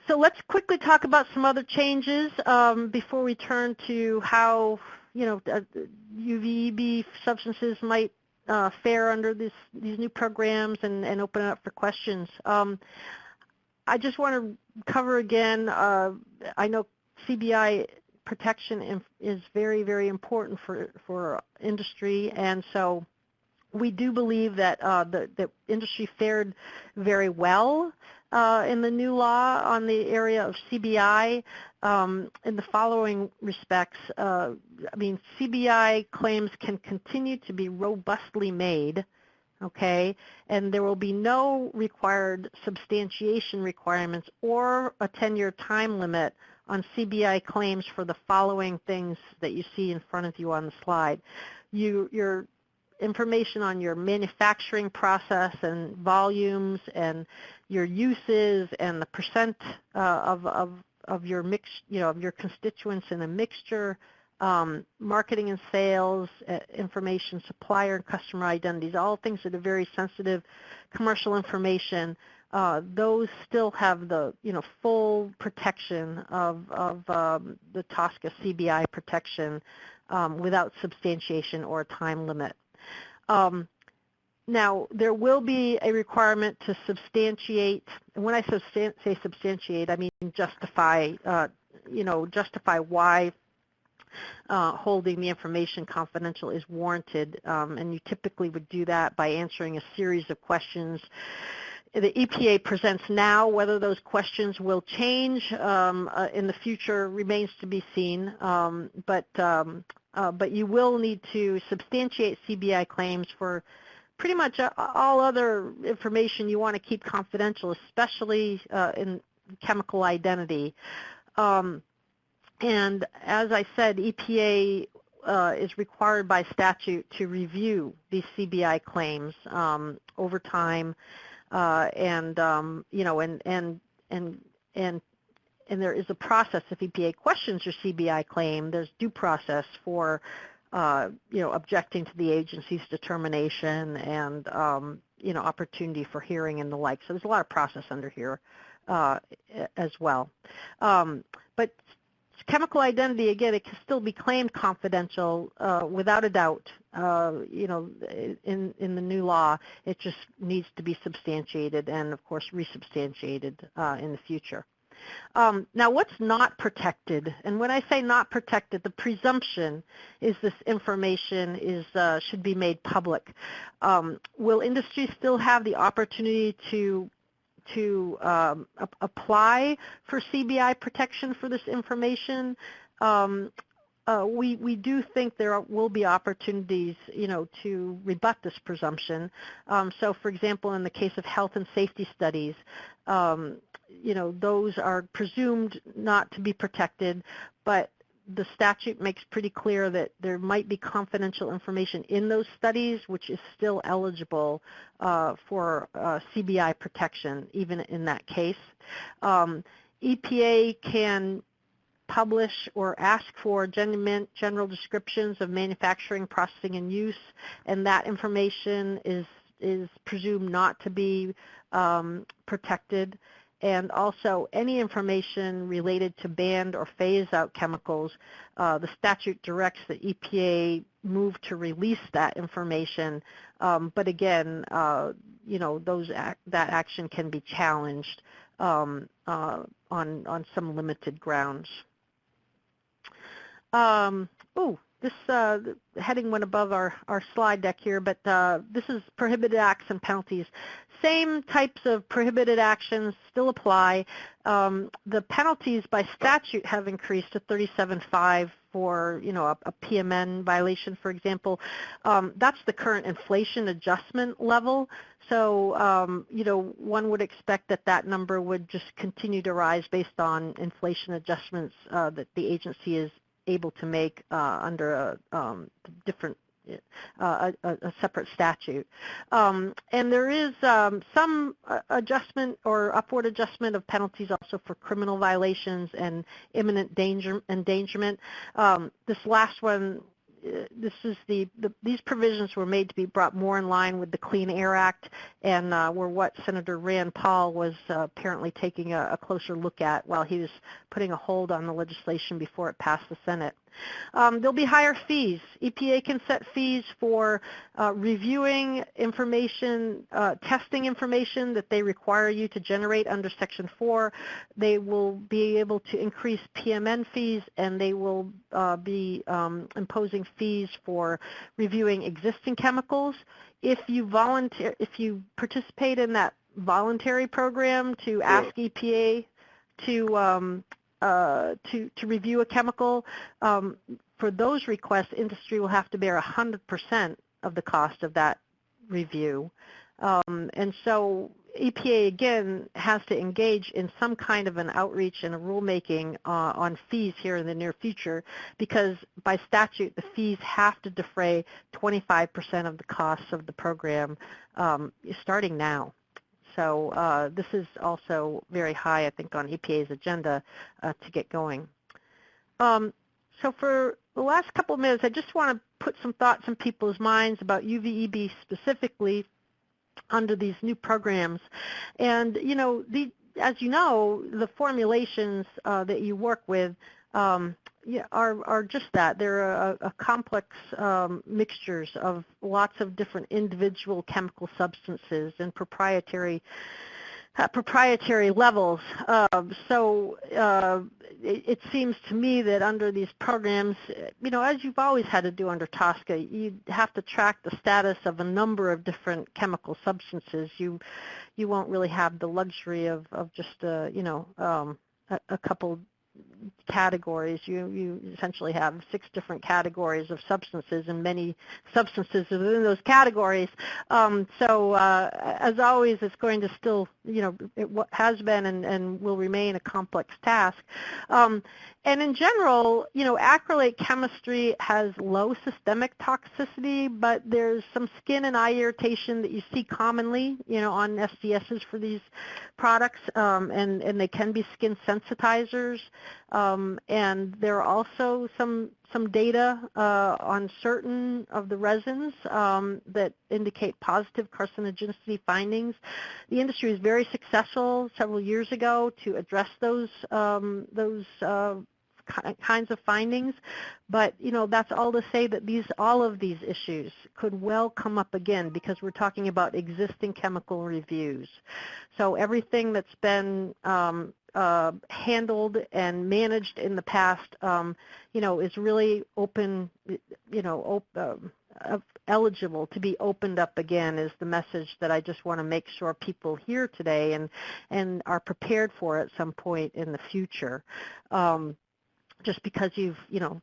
So let's quickly talk about some other changes before we turn to how, UVEB substances might fare under these new programs and open it up for questions. I just want to cover again, I know CBI protection is very, very important for industry, and so we do believe that the industry fared very well in the new law on the area of CBI in the following respects. CBI claims can continue to be robustly made, okay, and there will be no required substantiation requirements or a 10-year time limit on CBI claims for the following things that you see in front of you on the slide. Your information on your manufacturing process and volumes and your uses and the percent of your mix, of your constituents in a mixture, marketing and sales information, supplier and customer identities, all things that are very sensitive commercial information. Those still have the full protection of the TSCA CBI protection without substantiation or a time limit. Now, there will be a requirement to substantiate, and when I say substantiate, I mean justify, justify why holding the information confidential is warranted, and you typically would do that by answering a series of questions the EPA presents now. Whether those questions will change in the future remains to be seen, but you will need to substantiate CBI claims for pretty much all other information you want to keep confidential, especially in chemical identity. And as I said, EPA is required by statute to review these CBI claims over time, and there is a process. If EPA questions your CBI claim, there's due process for objecting to the agency's determination and opportunity for hearing and the like. So there's a lot of process under here as well. But chemical identity, again, it can still be claimed confidential without a doubt. In the new law, it just needs to be substantiated and, of course, resubstantiated in the future. Now, what's not protected? And when I say not protected, the presumption is this information should be made public. Will industry still have the opportunity to apply for CBI protection for this information? We do think there will be opportunities, to rebut this presumption. So, for example, in the case of health and safety studies, those are presumed not to be protected, but the statute makes pretty clear that there might be confidential information in those studies which is still eligible for CBI protection, even in that case. EPA can publish or ask for general descriptions of manufacturing, processing, and use, and that information is presumed not to be protected. And also any information related to banned or phase-out chemicals, the statute directs the EPA move to release that information. But again, that action can be challenged on some limited grounds. This heading went above our slide deck here, but this is prohibited acts and penalties. Same types of prohibited actions still apply. The penalties by statute have increased to $37,500 for a PMN violation, for example. That's the current inflation adjustment level. So one would expect that number would just continue to rise based on inflation adjustments that the agency is able to make under a different a separate statute. And there is some adjustment or upward adjustment of penalties also for criminal violations and imminent endangerment. This last one, these provisions were made to be brought more in line with the Clean Air Act and were what Senator Rand Paul was apparently taking a closer look at while he was putting a hold on the legislation before it passed the Senate. There'll be higher fees. EPA can set fees for reviewing information, testing information that they require you to generate under Section 4. They will be able to increase PMN fees, and they will be imposing fees for reviewing existing chemicals. If you participate in that voluntary program to ask EPA to review a chemical, for those requests, industry will have to bear 100% of the cost of that review. And so EPA, again, has to engage in some kind of an outreach and a rulemaking on fees here in the near future, because by statute, the fees have to defray 25% of the costs of the program starting now. So this is also very high, I think, on EPA's agenda to get going. So for the last couple of minutes, I just want to put some thoughts in people's minds about UVEB specifically under these new programs. And, as you know, the formulations that you work with are just that. They're a complex mixtures of lots of different individual chemical substances and proprietary at proprietary levels. It seems to me that under these programs, as you've always had to do under TSCA, you have to track the status of a number of different chemical substances. You won't really have the luxury of just a couple categories. You essentially have 6 different categories of substances and many substances within those categories. As always, it's going to still, it has been and will remain a complex task. And in general, acrylate chemistry has low systemic toxicity, but there's some skin and eye irritation that you see commonly, on SDSs for these products, and they can be skin sensitizers. And there are also some data on certain of the resins that indicate positive carcinogenicity findings. The industry was very successful several years ago to address those kinds of findings, but that's all to say that all of these issues could well come up again because we're talking about existing chemical reviews. So everything that's been handled and managed in the past, is really open, eligible to be opened up again is the message that I just want to make sure people hear today and are prepared for at some point in the future. Just because you've,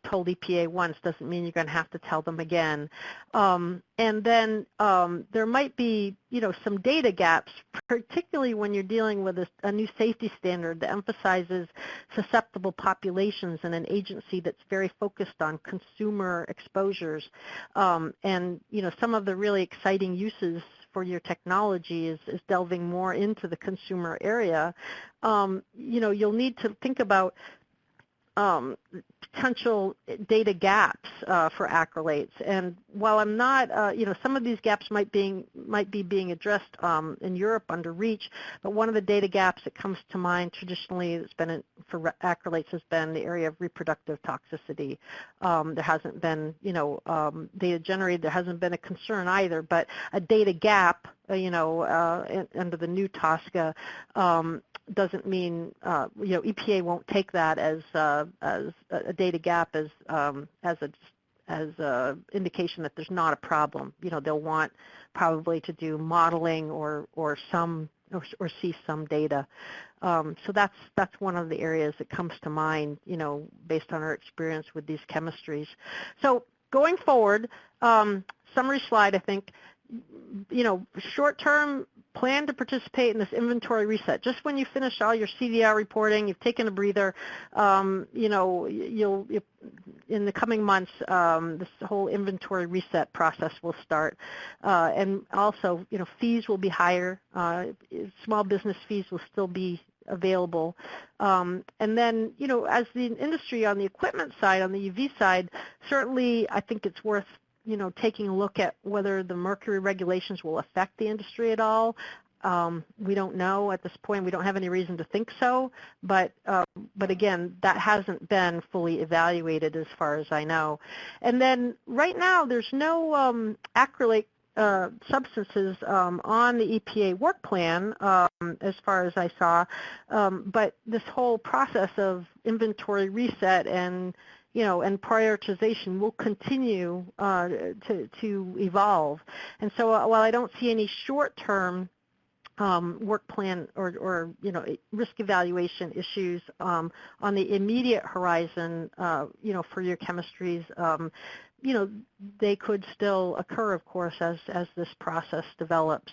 told EPA once doesn't mean you're going to have to tell them again. And then there might be, some data gaps, particularly when you're dealing with a new safety standard that emphasizes susceptible populations and an agency that's very focused on consumer exposures. And, some of the really exciting uses for your technology is delving more into the consumer area. You'll need to think about potential data gaps for acrylates, and while I'm not, some of these gaps might be being addressed in Europe under REACH, but one of the data gaps that comes to mind traditionally that's been for acrylates has been the area of reproductive toxicity. There hasn't been, data generated. There hasn't been a concern either, but a data gap, under the new TSCA. Doesn't mean EPA won't take that as a data gap as a indication that there's not a problem. They'll want probably to do modeling or see some data. So that's one of the areas that comes to mind, based on our experience with these chemistries. So going forward, summary slide, I think. Short-term, plan to participate in this inventory reset. Just when you finish all your CDR reporting, you've taken a breather, you'll in the coming months, this whole inventory reset process will start. And also, fees will be higher. Small business fees will still be available. And then, as the industry on the equipment side, on the UV side, certainly I think it's worth taking a look at whether the mercury regulations will affect the industry at all. We don't know at this point. We don't have any reason to think so, but again, that hasn't been fully evaluated as far as I know. And then right now, there's no acrylate substances on the EPA work plan as far as I saw, but this whole process of inventory reset and and prioritization will continue to evolve. And so while I don't see any short-term work plan or risk evaluation issues on the immediate horizon, for your chemistries, they could still occur, of course, as this process develops.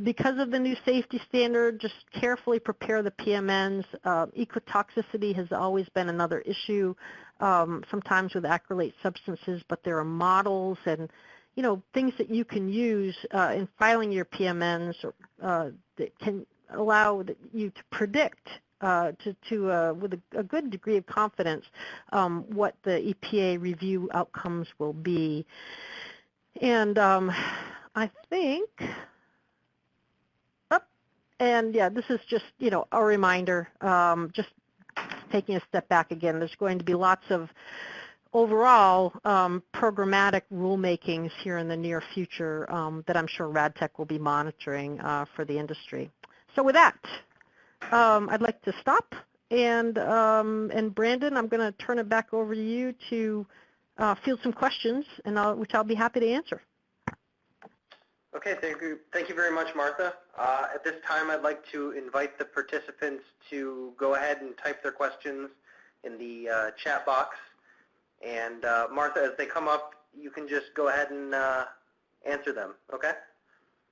Because of the new safety standard, just carefully prepare the PMNs. Ecotoxicity has always been another issue, sometimes with acrylate substances, but there are models and things that you can use in filing your PMNs that can allow you to predict with a good degree of confidence what the EPA review outcomes will be. And I think. And yeah, this is just, a reminder, just taking a step back again. There's going to be lots of overall programmatic rulemakings here in the near future that I'm sure RadTech will be monitoring for the industry. So with that, I'd like to stop, and Brandon, I'm going to turn it back over to you to field some questions, which I'll be happy to answer. Okay, thank you very much, Martha. At this time, I'd like to invite the participants to go ahead and type their questions in the chat box. And Martha, as they come up, you can just go ahead and answer them, okay?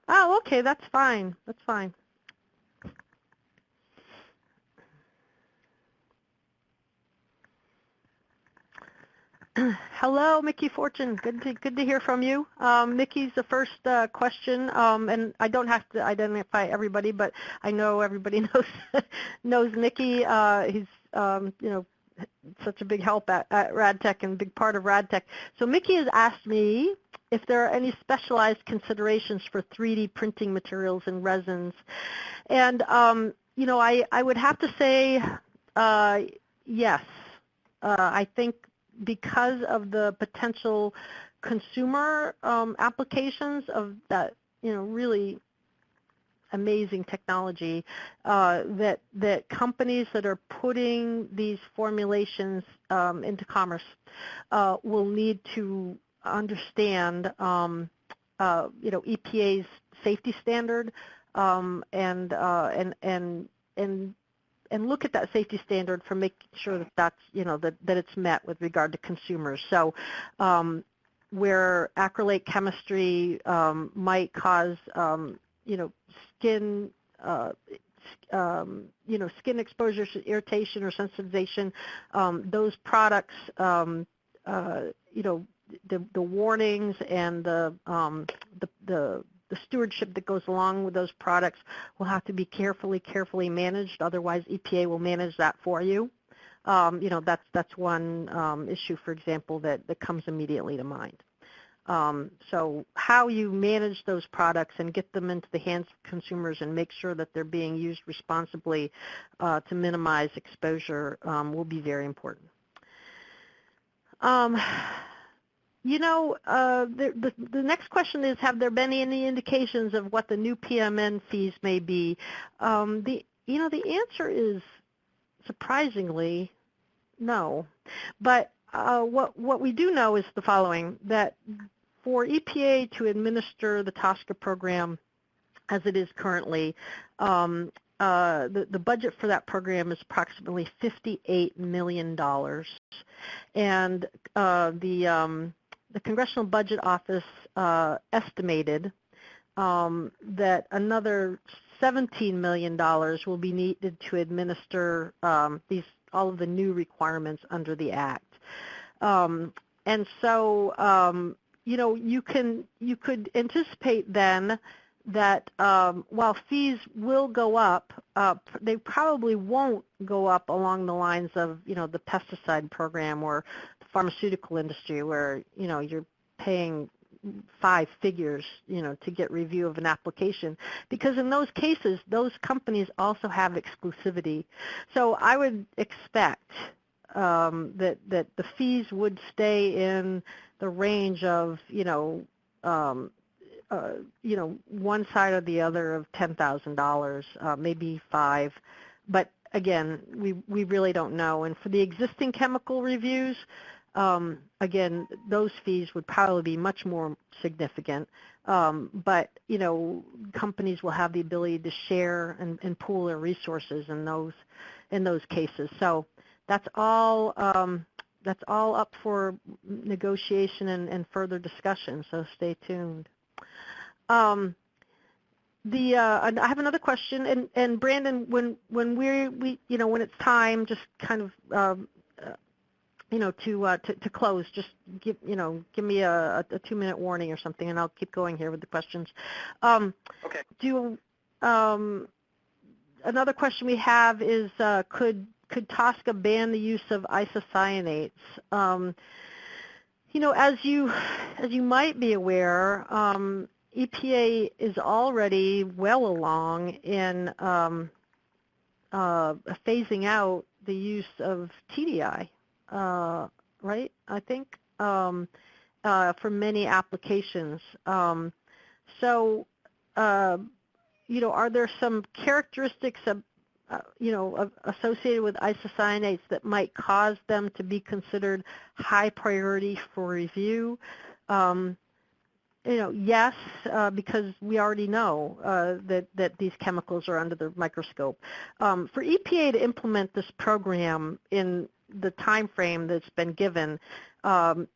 Oh, okay, that's fine. That's fine. Hello, Mickey Fortune. Good to hear from you. Mickey's the first question, and I don't have to identify everybody, but I know everybody knows Mickey. He's such a big help at RadTech and a big part of RadTech. So Mickey has asked me if there are any specialized considerations for 3D printing materials and resins, and I would have to say yes. I think because of the potential consumer applications of that, really amazing technology, that companies that are putting these formulations into commerce will need to understand, EPA's safety standard, and look at that safety standard for making sure that that's, that it's met with regard to consumers. So where acrylate chemistry might cause, skin, skin exposure, irritation, or sensitization, those products, the warnings and the stewardship that goes along with those products will have to be carefully managed. Otherwise, EPA will manage that for you. That's one issue, for example, that comes immediately to mind. So how you manage those products and get them into the hands of consumers and make sure that they're being used responsibly to minimize exposure will be very important. The next question is, have there been any indications of what the new PMN fees may be? The answer is surprisingly no. But what we do know is the following, that for EPA to administer the TSCA program as it is currently, the budget for that program is approximately $58 million. And the Congressional Budget Office estimated that another $17 million will be needed to administer all of the new requirements under the Act. And so, you could anticipate then that while fees will go up, they probably won't go up along the lines of, the pesticide program or the pharmaceutical industry where, you're paying 5 figures, to get review of an application. Because in those cases, those companies also have exclusivity. So I would expect that the fees would stay in the range of, one side or the other of $10,000, maybe 5. But again, we really don't know. And for the existing chemical reviews, again, those fees would probably be much more significant. But, companies will have the ability to share and pool their resources in those cases. So that's all up for negotiation and further discussion. So stay tuned. I have another question, and Brandon, when when it's time, just kind of to close, just give me a 2-minute warning or something, and I'll keep going here with the questions. Okay. Another question we have is, could TSCA ban the use of isocyanates? As you might be aware, EPA is already well along in phasing out the use of TDI, right? I think for many applications. So are there some characteristics of, associated with isocyanates that might cause them to be considered high priority for review? Yes, because we already know that these chemicals are under the microscope. For EPA to implement this program in the time frame that's been given, EPA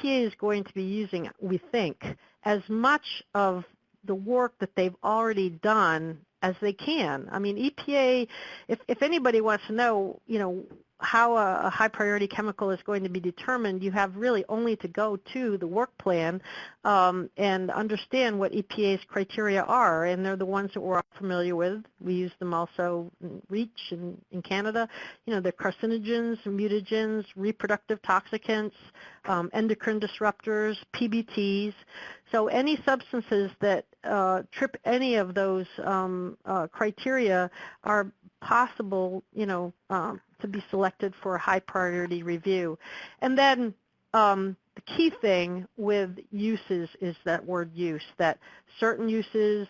is going to be using, we think, as much of the work that they've already done as they can. I mean, EPA, if anybody wants to know, how a high priority chemical is going to be determined, you have really only to go to the work plan and understand what EPA's criteria are, and they're the ones that we're all familiar with. We use them also in REACH in Canada. They're carcinogens, mutagens, reproductive toxicants, endocrine disruptors, PBTs. So any substances that trip any of those criteria are possible, to be selected for a high priority review. And then the key thing with uses is that word use, that certain uses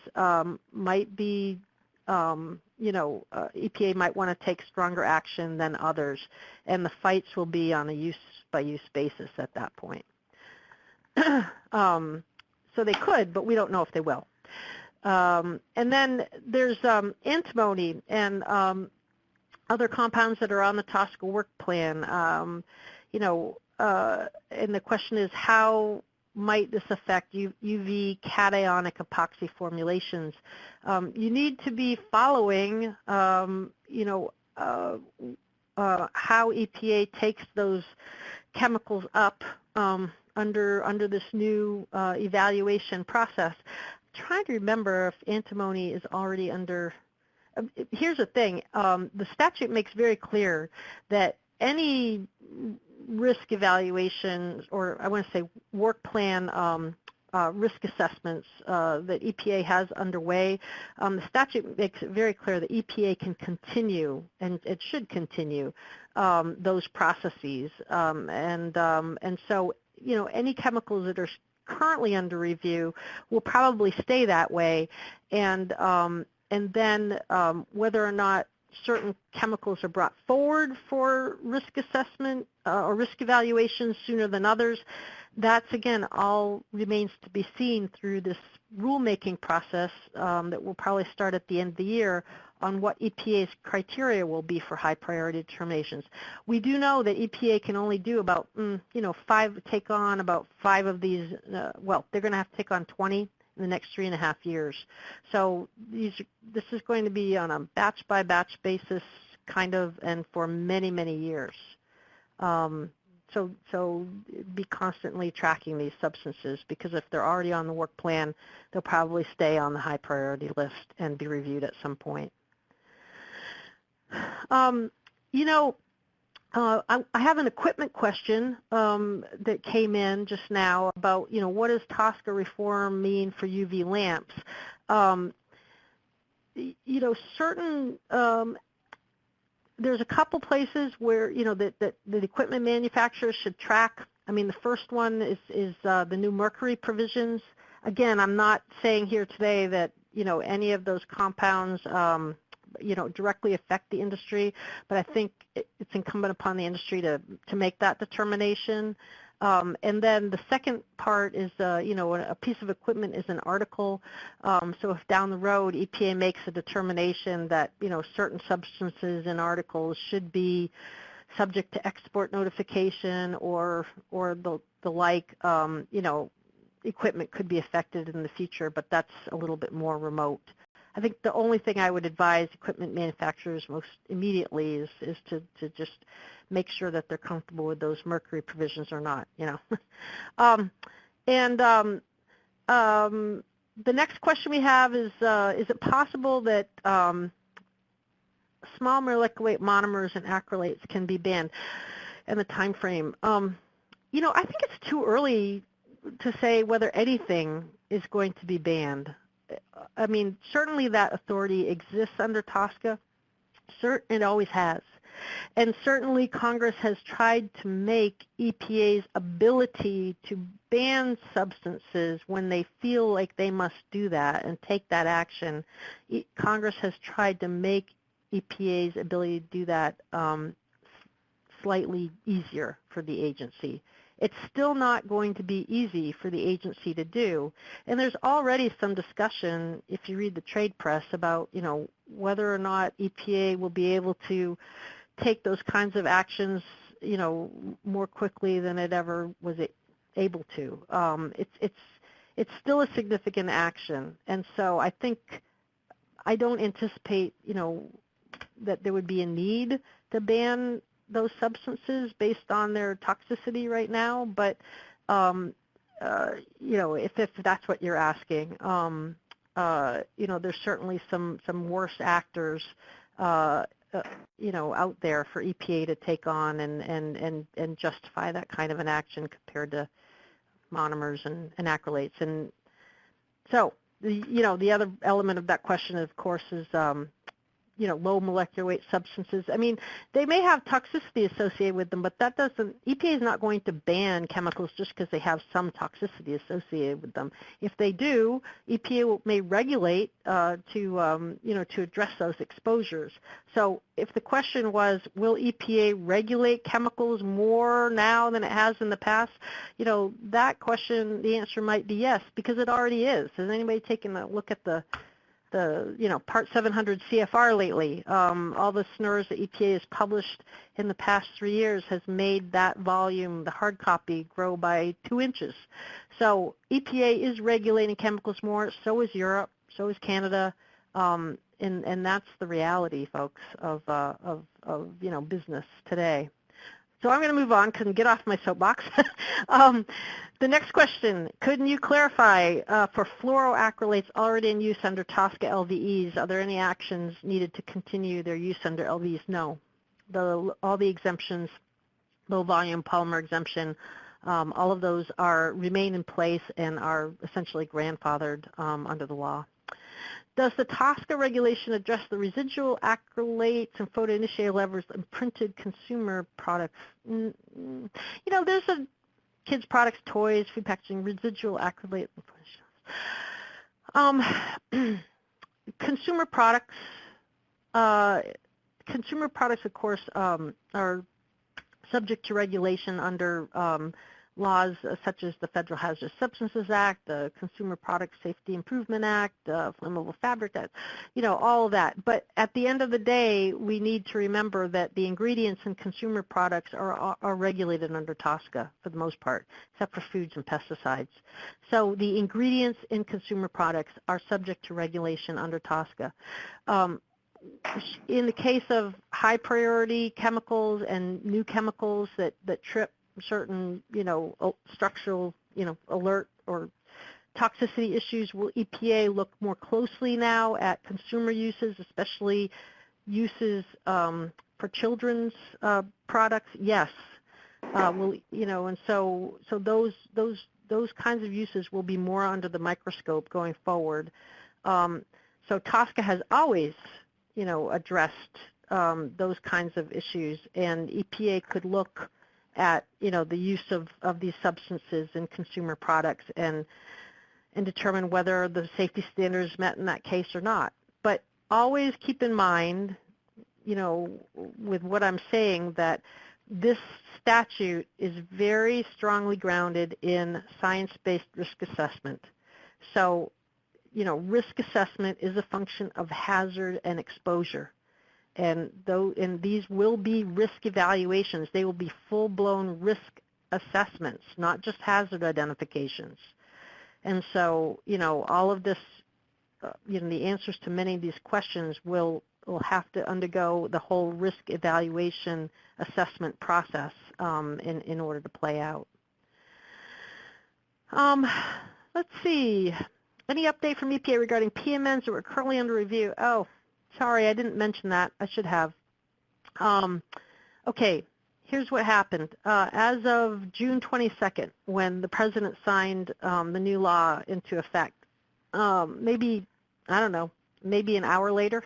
might be, EPA might want to take stronger action than others, and the fights will be on a use-by-use basis at that point. So they could, but we don't know if they will. And then there's antimony and other compounds that are on the TSCA work plan. And the question is, how might this affect UV cationic epoxy formulations? You need to be following, how EPA takes those chemicals up under this new evaluation process. I'm trying to remember if antimony is already under. Here's the thing, the statute makes very clear that any risk evaluations, or I want to say work plan risk assessments that EPA has underway, the statute makes it very clear that EPA can continue, and it should continue, those processes. And so, any chemicals that are currently under review will probably stay that way, and then whether or not certain chemicals are brought forward for risk assessment or risk evaluation sooner than others, that's, again, all remains to be seen through this rulemaking process that will probably start at the end of the year on what EPA's criteria will be for high priority determinations. We do know that EPA can only do about, take on about 5 of these, well, they're going to have to take on 20 in the next 3.5 years. So this is going to be on a batch-by-batch basis, kind of, and for many, many years. So be constantly tracking these substances, because if they're already on the work plan, they'll probably stay on the high priority list and be reviewed at some point. I have an equipment question that came in just now about, what does TSCA reform mean for UV lamps? Certain, there's a couple places where, that the equipment manufacturers should track. I mean, the first one is the new mercury provisions. Again, I'm not saying here today that, any of those compounds, directly affect the industry, but I think it's incumbent upon the industry to make that determination. And then the second part is, a piece of equipment is an article. So if down the road EPA makes a determination that, certain substances in articles should be subject to export notification or the like, equipment could be affected in the future, but that's a little bit more remote. I think the only thing I would advise equipment manufacturers most immediately is to just make sure that they're comfortable with those mercury provisions or not, The next question we have is it possible that small molecular weight monomers and acrylates can be banned, and the time frame? I think it's too early to say whether anything is going to be banned. I mean, certainly that authority exists under TSCA. It always has. And certainly Congress has tried to make EPA's ability to ban substances when they feel like they must do that and take that action. Congress has tried to make EPA's ability to do that slightly easier for the agency. It's still not going to be easy for the agency to do. And there's already some discussion, if you read the trade press, about, whether or not EPA will be able to take those kinds of actions, more quickly than it ever was able to. It's still a significant action. And so I don't anticipate, that there would be a need to ban those substances based on their toxicity right now, but if that's what you're asking, there's certainly some worse actors, out there for EPA to take on and justify that kind of an action compared to monomers and acrylates. And so the other element of that question, of course, is low molecular weight substances. I mean, they may have toxicity associated with them, but EPA is not going to ban chemicals just because they have some toxicity associated with them. If they do, EPA may regulate to address those exposures. So if the question was, will EPA regulate chemicals more now than it has in the past, that question, the answer might be yes, because it already is. Has anybody taken a look at the Part 700 CFR lately? All the SNRs that EPA has published in the past 3 years has made that volume, the hard copy, grow by 2 inches. So EPA is regulating chemicals more. So is Europe. So is Canada. And that's the reality, folks, of business today. So I'm going to move on and get off my soapbox. The next question, couldn't you clarify for fluoroacrylates already in use under TSCA LVEs, are there any actions needed to continue their use under LVEs? No. All the exemptions, low volume polymer exemption, all of those remain in place and are essentially grandfathered under the law. Does the TSCA regulation address the residual acrylates and photoinitiator levers in printed consumer products? There's kids' products, toys, food packaging, residual acrylate. Consumer products, of course, are subject to regulation under laws such as the Federal Hazardous Substances Act, the Consumer Product Safety Improvement Act, Flammable Fabric Act, all of that. But at the end of the day, we need to remember that the ingredients in consumer products are regulated under TSCA for the most part, except for foods and pesticides. So the ingredients in consumer products are subject to regulation under TSCA. In the case of high priority chemicals and new chemicals that trip certain, structural, alert or toxicity issues, will EPA look more closely now at consumer uses, especially uses for children's products? Yes. And so those kinds of uses will be more under the microscope going forward. So TSCA has always, addressed those kinds of issues, and EPA could look at the use of these substances in consumer products and determine whether the safety standards met in that case or not. But always keep in mind, with what I'm saying, that this statute is very strongly grounded in science-based risk assessment. So, risk assessment is a function of hazard and exposure. And these will be risk evaluations. They will be full-blown risk assessments, not just hazard identifications. And so, all of this, the answers to many of these questions will have to undergo the whole risk evaluation assessment process in order to play out. Let's see. Any update from EPA regarding PMNs that were currently under review? Oh. Sorry, I didn't mention that. I should have. Okay, here's what happened. As of June 22nd, when the President signed the new law into effect, maybe, I don't know, maybe an hour later,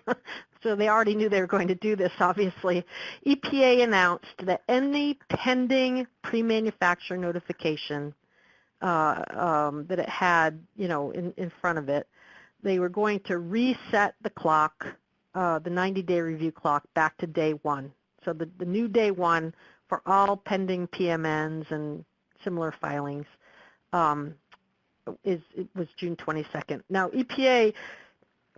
so they already knew they were going to do this, obviously. EPA announced that any pending pre-manufacturer notification that it had, in front of it, they were going to reset the clock, the 90-day review clock, back to day one. So the new day one for all pending PMNs and similar filings it was June 22nd. Now, EPA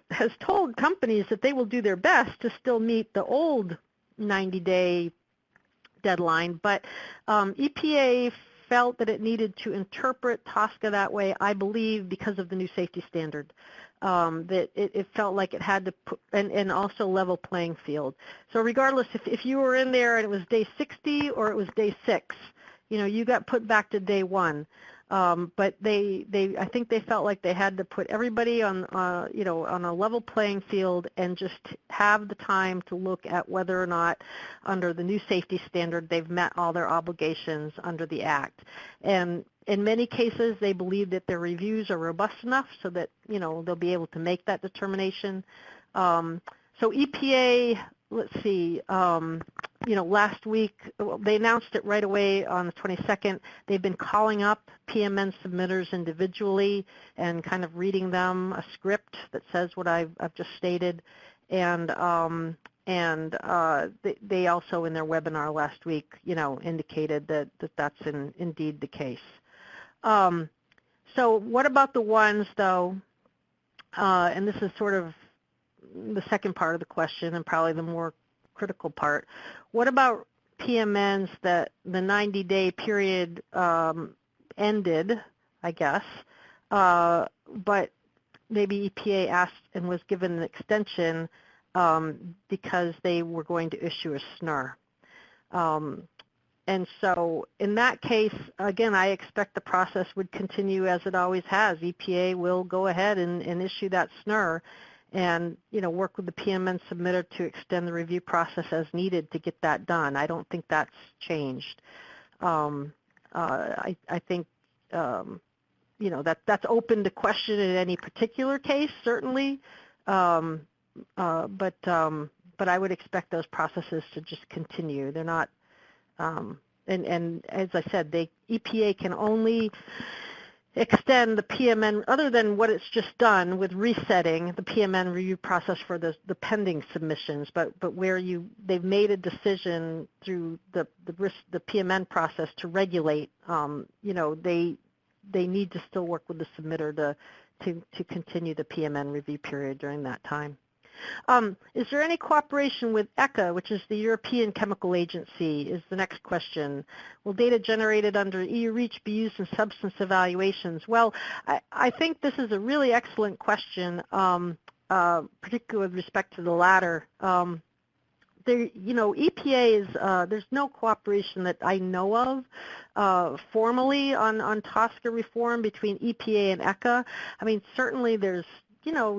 has told companies that they will do their best to still meet the old 90-day deadline, but EPA felt that it needed to interpret TSCA that way, I believe, because of the new safety standard. That it felt like it had to put, and also level playing field. So regardless if you were in there and it was day 60 or it was day 6, you got put back to day 1. But I think they felt like they had to put everybody on, on a level playing field and just have the time to look at whether or not, under the new safety standard, they've met all their obligations under the Act. And in many cases, they believe that their reviews are robust enough so that, they'll be able to make that determination. So EPA, let's see, last week, they announced it right away on the 22nd. They've been calling up PMN submitters individually and kind of reading them a script that says what I've just stated. And they also, in their webinar last week, indicated that that's indeed the case. So what about the ones, though, and this is sort of the second part of the question and probably the more critical part. What about PMNs that the 90-day period ended, I guess, but maybe EPA asked and was given an extension because they were going to issue a SNR. And so in that case, again, I expect the process would continue as it always has. EPA will go ahead and issue that SNR and, work with the PMN submitter to extend the review process as needed to get that done. I don't think that's changed. I think, that's open to question in any particular case, certainly. But I would expect those processes to just continue. They're not, and as I said, EPA can only extend the PMN, other than what it's just done with resetting the PMN review process for the pending submissions, but where they've made a decision through the PMN process to regulate, they need to still work with the submitter to continue the PMN review period during that time. Is there any cooperation with ECHA, which is the European Chemical Agency, is the next question. Will data generated under EU REACH be used in substance evaluations? Well, I think this is a really excellent question, particularly with respect to the latter. EPA is, there's no cooperation that I know of formally on TSCA reform between EPA and ECHA. I mean, certainly there's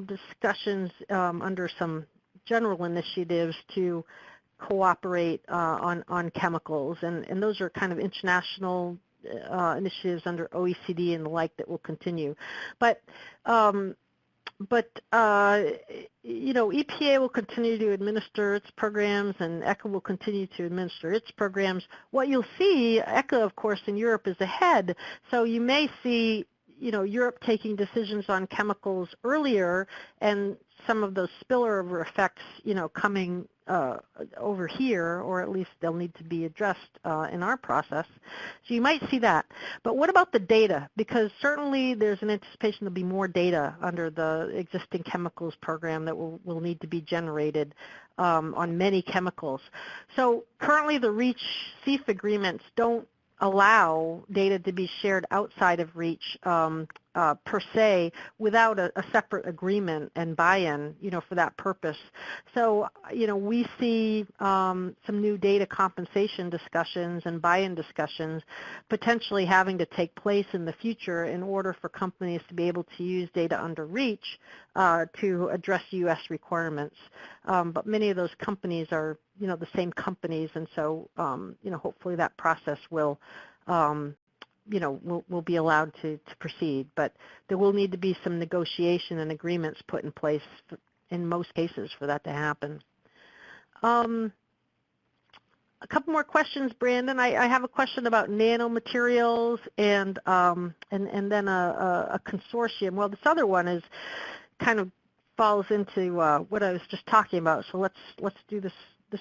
discussions under some general initiatives to cooperate on chemicals, and those are kind of international initiatives under OECD and the like that will continue. But EPA will continue to administer its programs, and ECHA will continue to administer its programs. What you'll see, ECHA, of course, in Europe is ahead, so you may see Europe taking decisions on chemicals earlier, and some of those spillover effects, coming over here, or at least they'll need to be addressed in our process. So you might see that. But what about the data? Because certainly there's an anticipation there'll be more data under the existing chemicals program that will need to be generated on many chemicals. So currently the REACH CEF agreements don't allow data to be shared outside of REACH per se without a separate agreement and buy-in, for that purpose. So, we see some new data compensation discussions and buy-in discussions potentially having to take place in the future in order for companies to be able to use data under REACH to address U.S. requirements. But many of those companies are, the same companies, and so, hopefully that process will will be allowed to proceed, but there will need to be some negotiation and agreements put in place in most cases for that to happen. A couple more questions, Brandon. I have a question about nanomaterials and then a consortium. Well, this other one is kind of falls into what I was just talking about. So let's do this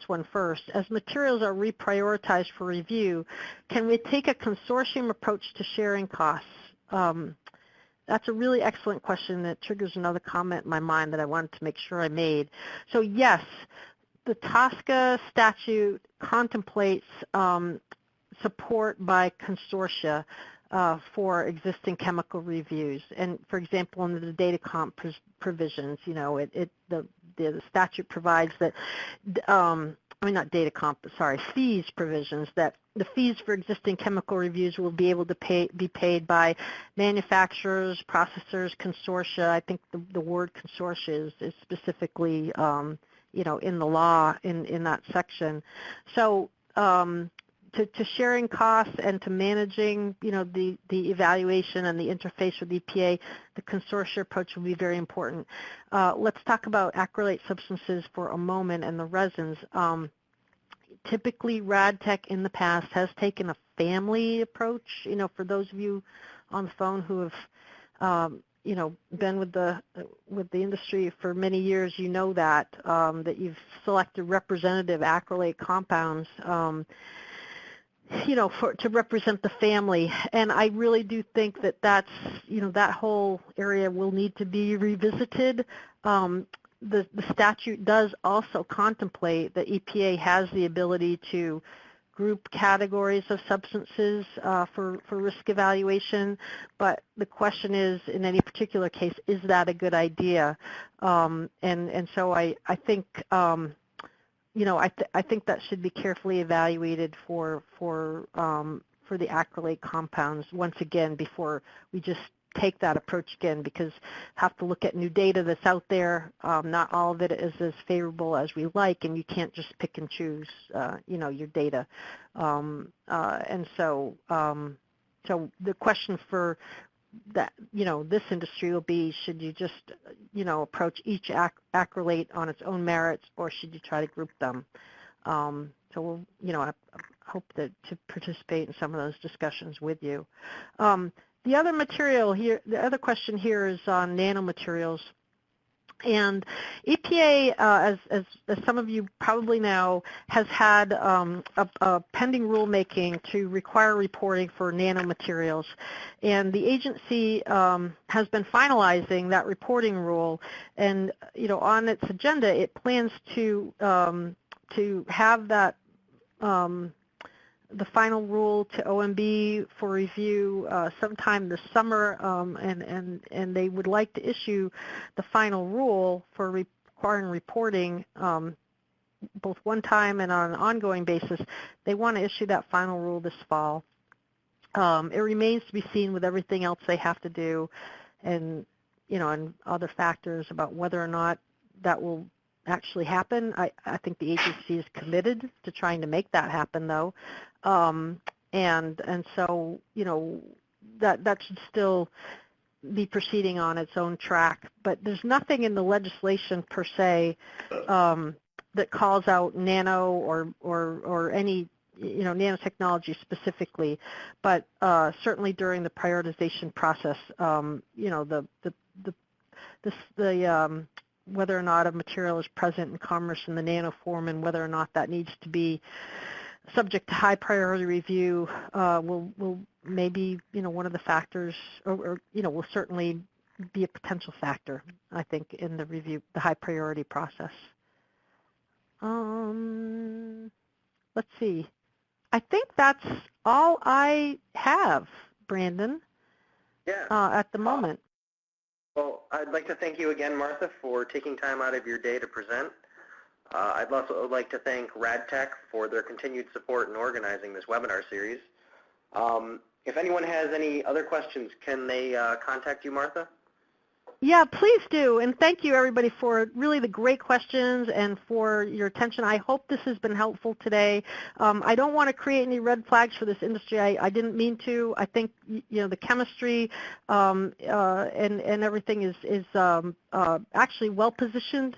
one first. As materials are reprioritized for review, can we take a consortium approach to sharing costs? That's a really excellent question that triggers another comment in my mind that I wanted to make sure I made. So yes, the TSCA statute contemplates support by consortia for existing chemical reviews. And for example, under the data comp provisions, the statute provides that, not data comp, sorry, fees provisions, that the fees for existing chemical reviews will be able to be paid by manufacturers, processors, consortia. I think the word consortia is specifically in the law in that section. So to sharing costs and to managing, the evaluation and the interface with EPA, the consortia approach will be very important. Let's talk about acrylate substances for a moment and the resins. Typically, RadTech in the past has taken a family approach. For those of you on the phone who have been with the industry for many years, that you've selected representative acrylate compounds, to represent the family. And I really do think that that's, that whole area will need to be revisited. The statute does also contemplate that EPA has the ability to group categories of substances for risk evaluation, but the question is, in any particular case, is that a good idea? And so I think I think that should be carefully evaluated for the acrylate compounds once again before we just take that approach again, because have to look at new data that's out there. Not all of it is as favorable as we like, and you can't just pick and choose, your data. And so the question for that, this industry will be, should you just, approach each acrylate on its own merits, or should you try to group them? So we'll, I hope to participate in some of those discussions with you. The other material here, the other question here is on nanomaterials. And EPA, as some of you probably know, has had a pending rulemaking to require reporting for nanomaterials. And the agency has been finalizing that reporting rule. And, on its agenda, it plans to have that the final rule to OMB for review sometime this summer, and they would like to issue the final rule for requiring reporting both one time and on an ongoing basis. They want to issue that final rule this fall. It remains to be seen with everything else they have to do, and and other factors about whether or not that will actually happen. I think the agency is committed to trying to make that happen, though, and so that should still be proceeding on its own track. But there's nothing in the legislation per se that calls out nano or any nanotechnology specifically, but certainly during the prioritization process, whether or not a material is present in commerce in the nano form and whether or not that needs to be subject to high priority review will maybe one of the factors, or will certainly be a potential factor, I think, in the review, the high priority process. Let's see. I think that's all I have, Brandon. Yeah. At the moment. Well, I'd like to thank you again, Martha, for taking time out of your day to present. I'd also like to thank RadTech for their continued support in organizing this webinar series. If anyone has any other questions, can they contact you, Martha? Yeah, please do. And thank you, everybody, for really the great questions and for your attention. I hope this has been helpful today. I don't want to create any red flags for this industry. I didn't mean to. I think, the chemistry and everything is actually well positioned,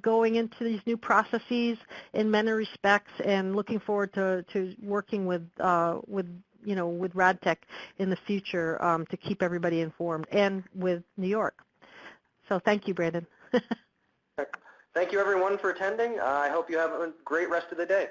going into these new processes in many respects, and looking forward to working with RadTech in the future to keep everybody informed, and with New York. So thank you, Brandon. Thank you, everyone, for attending. I hope you have a great rest of the day.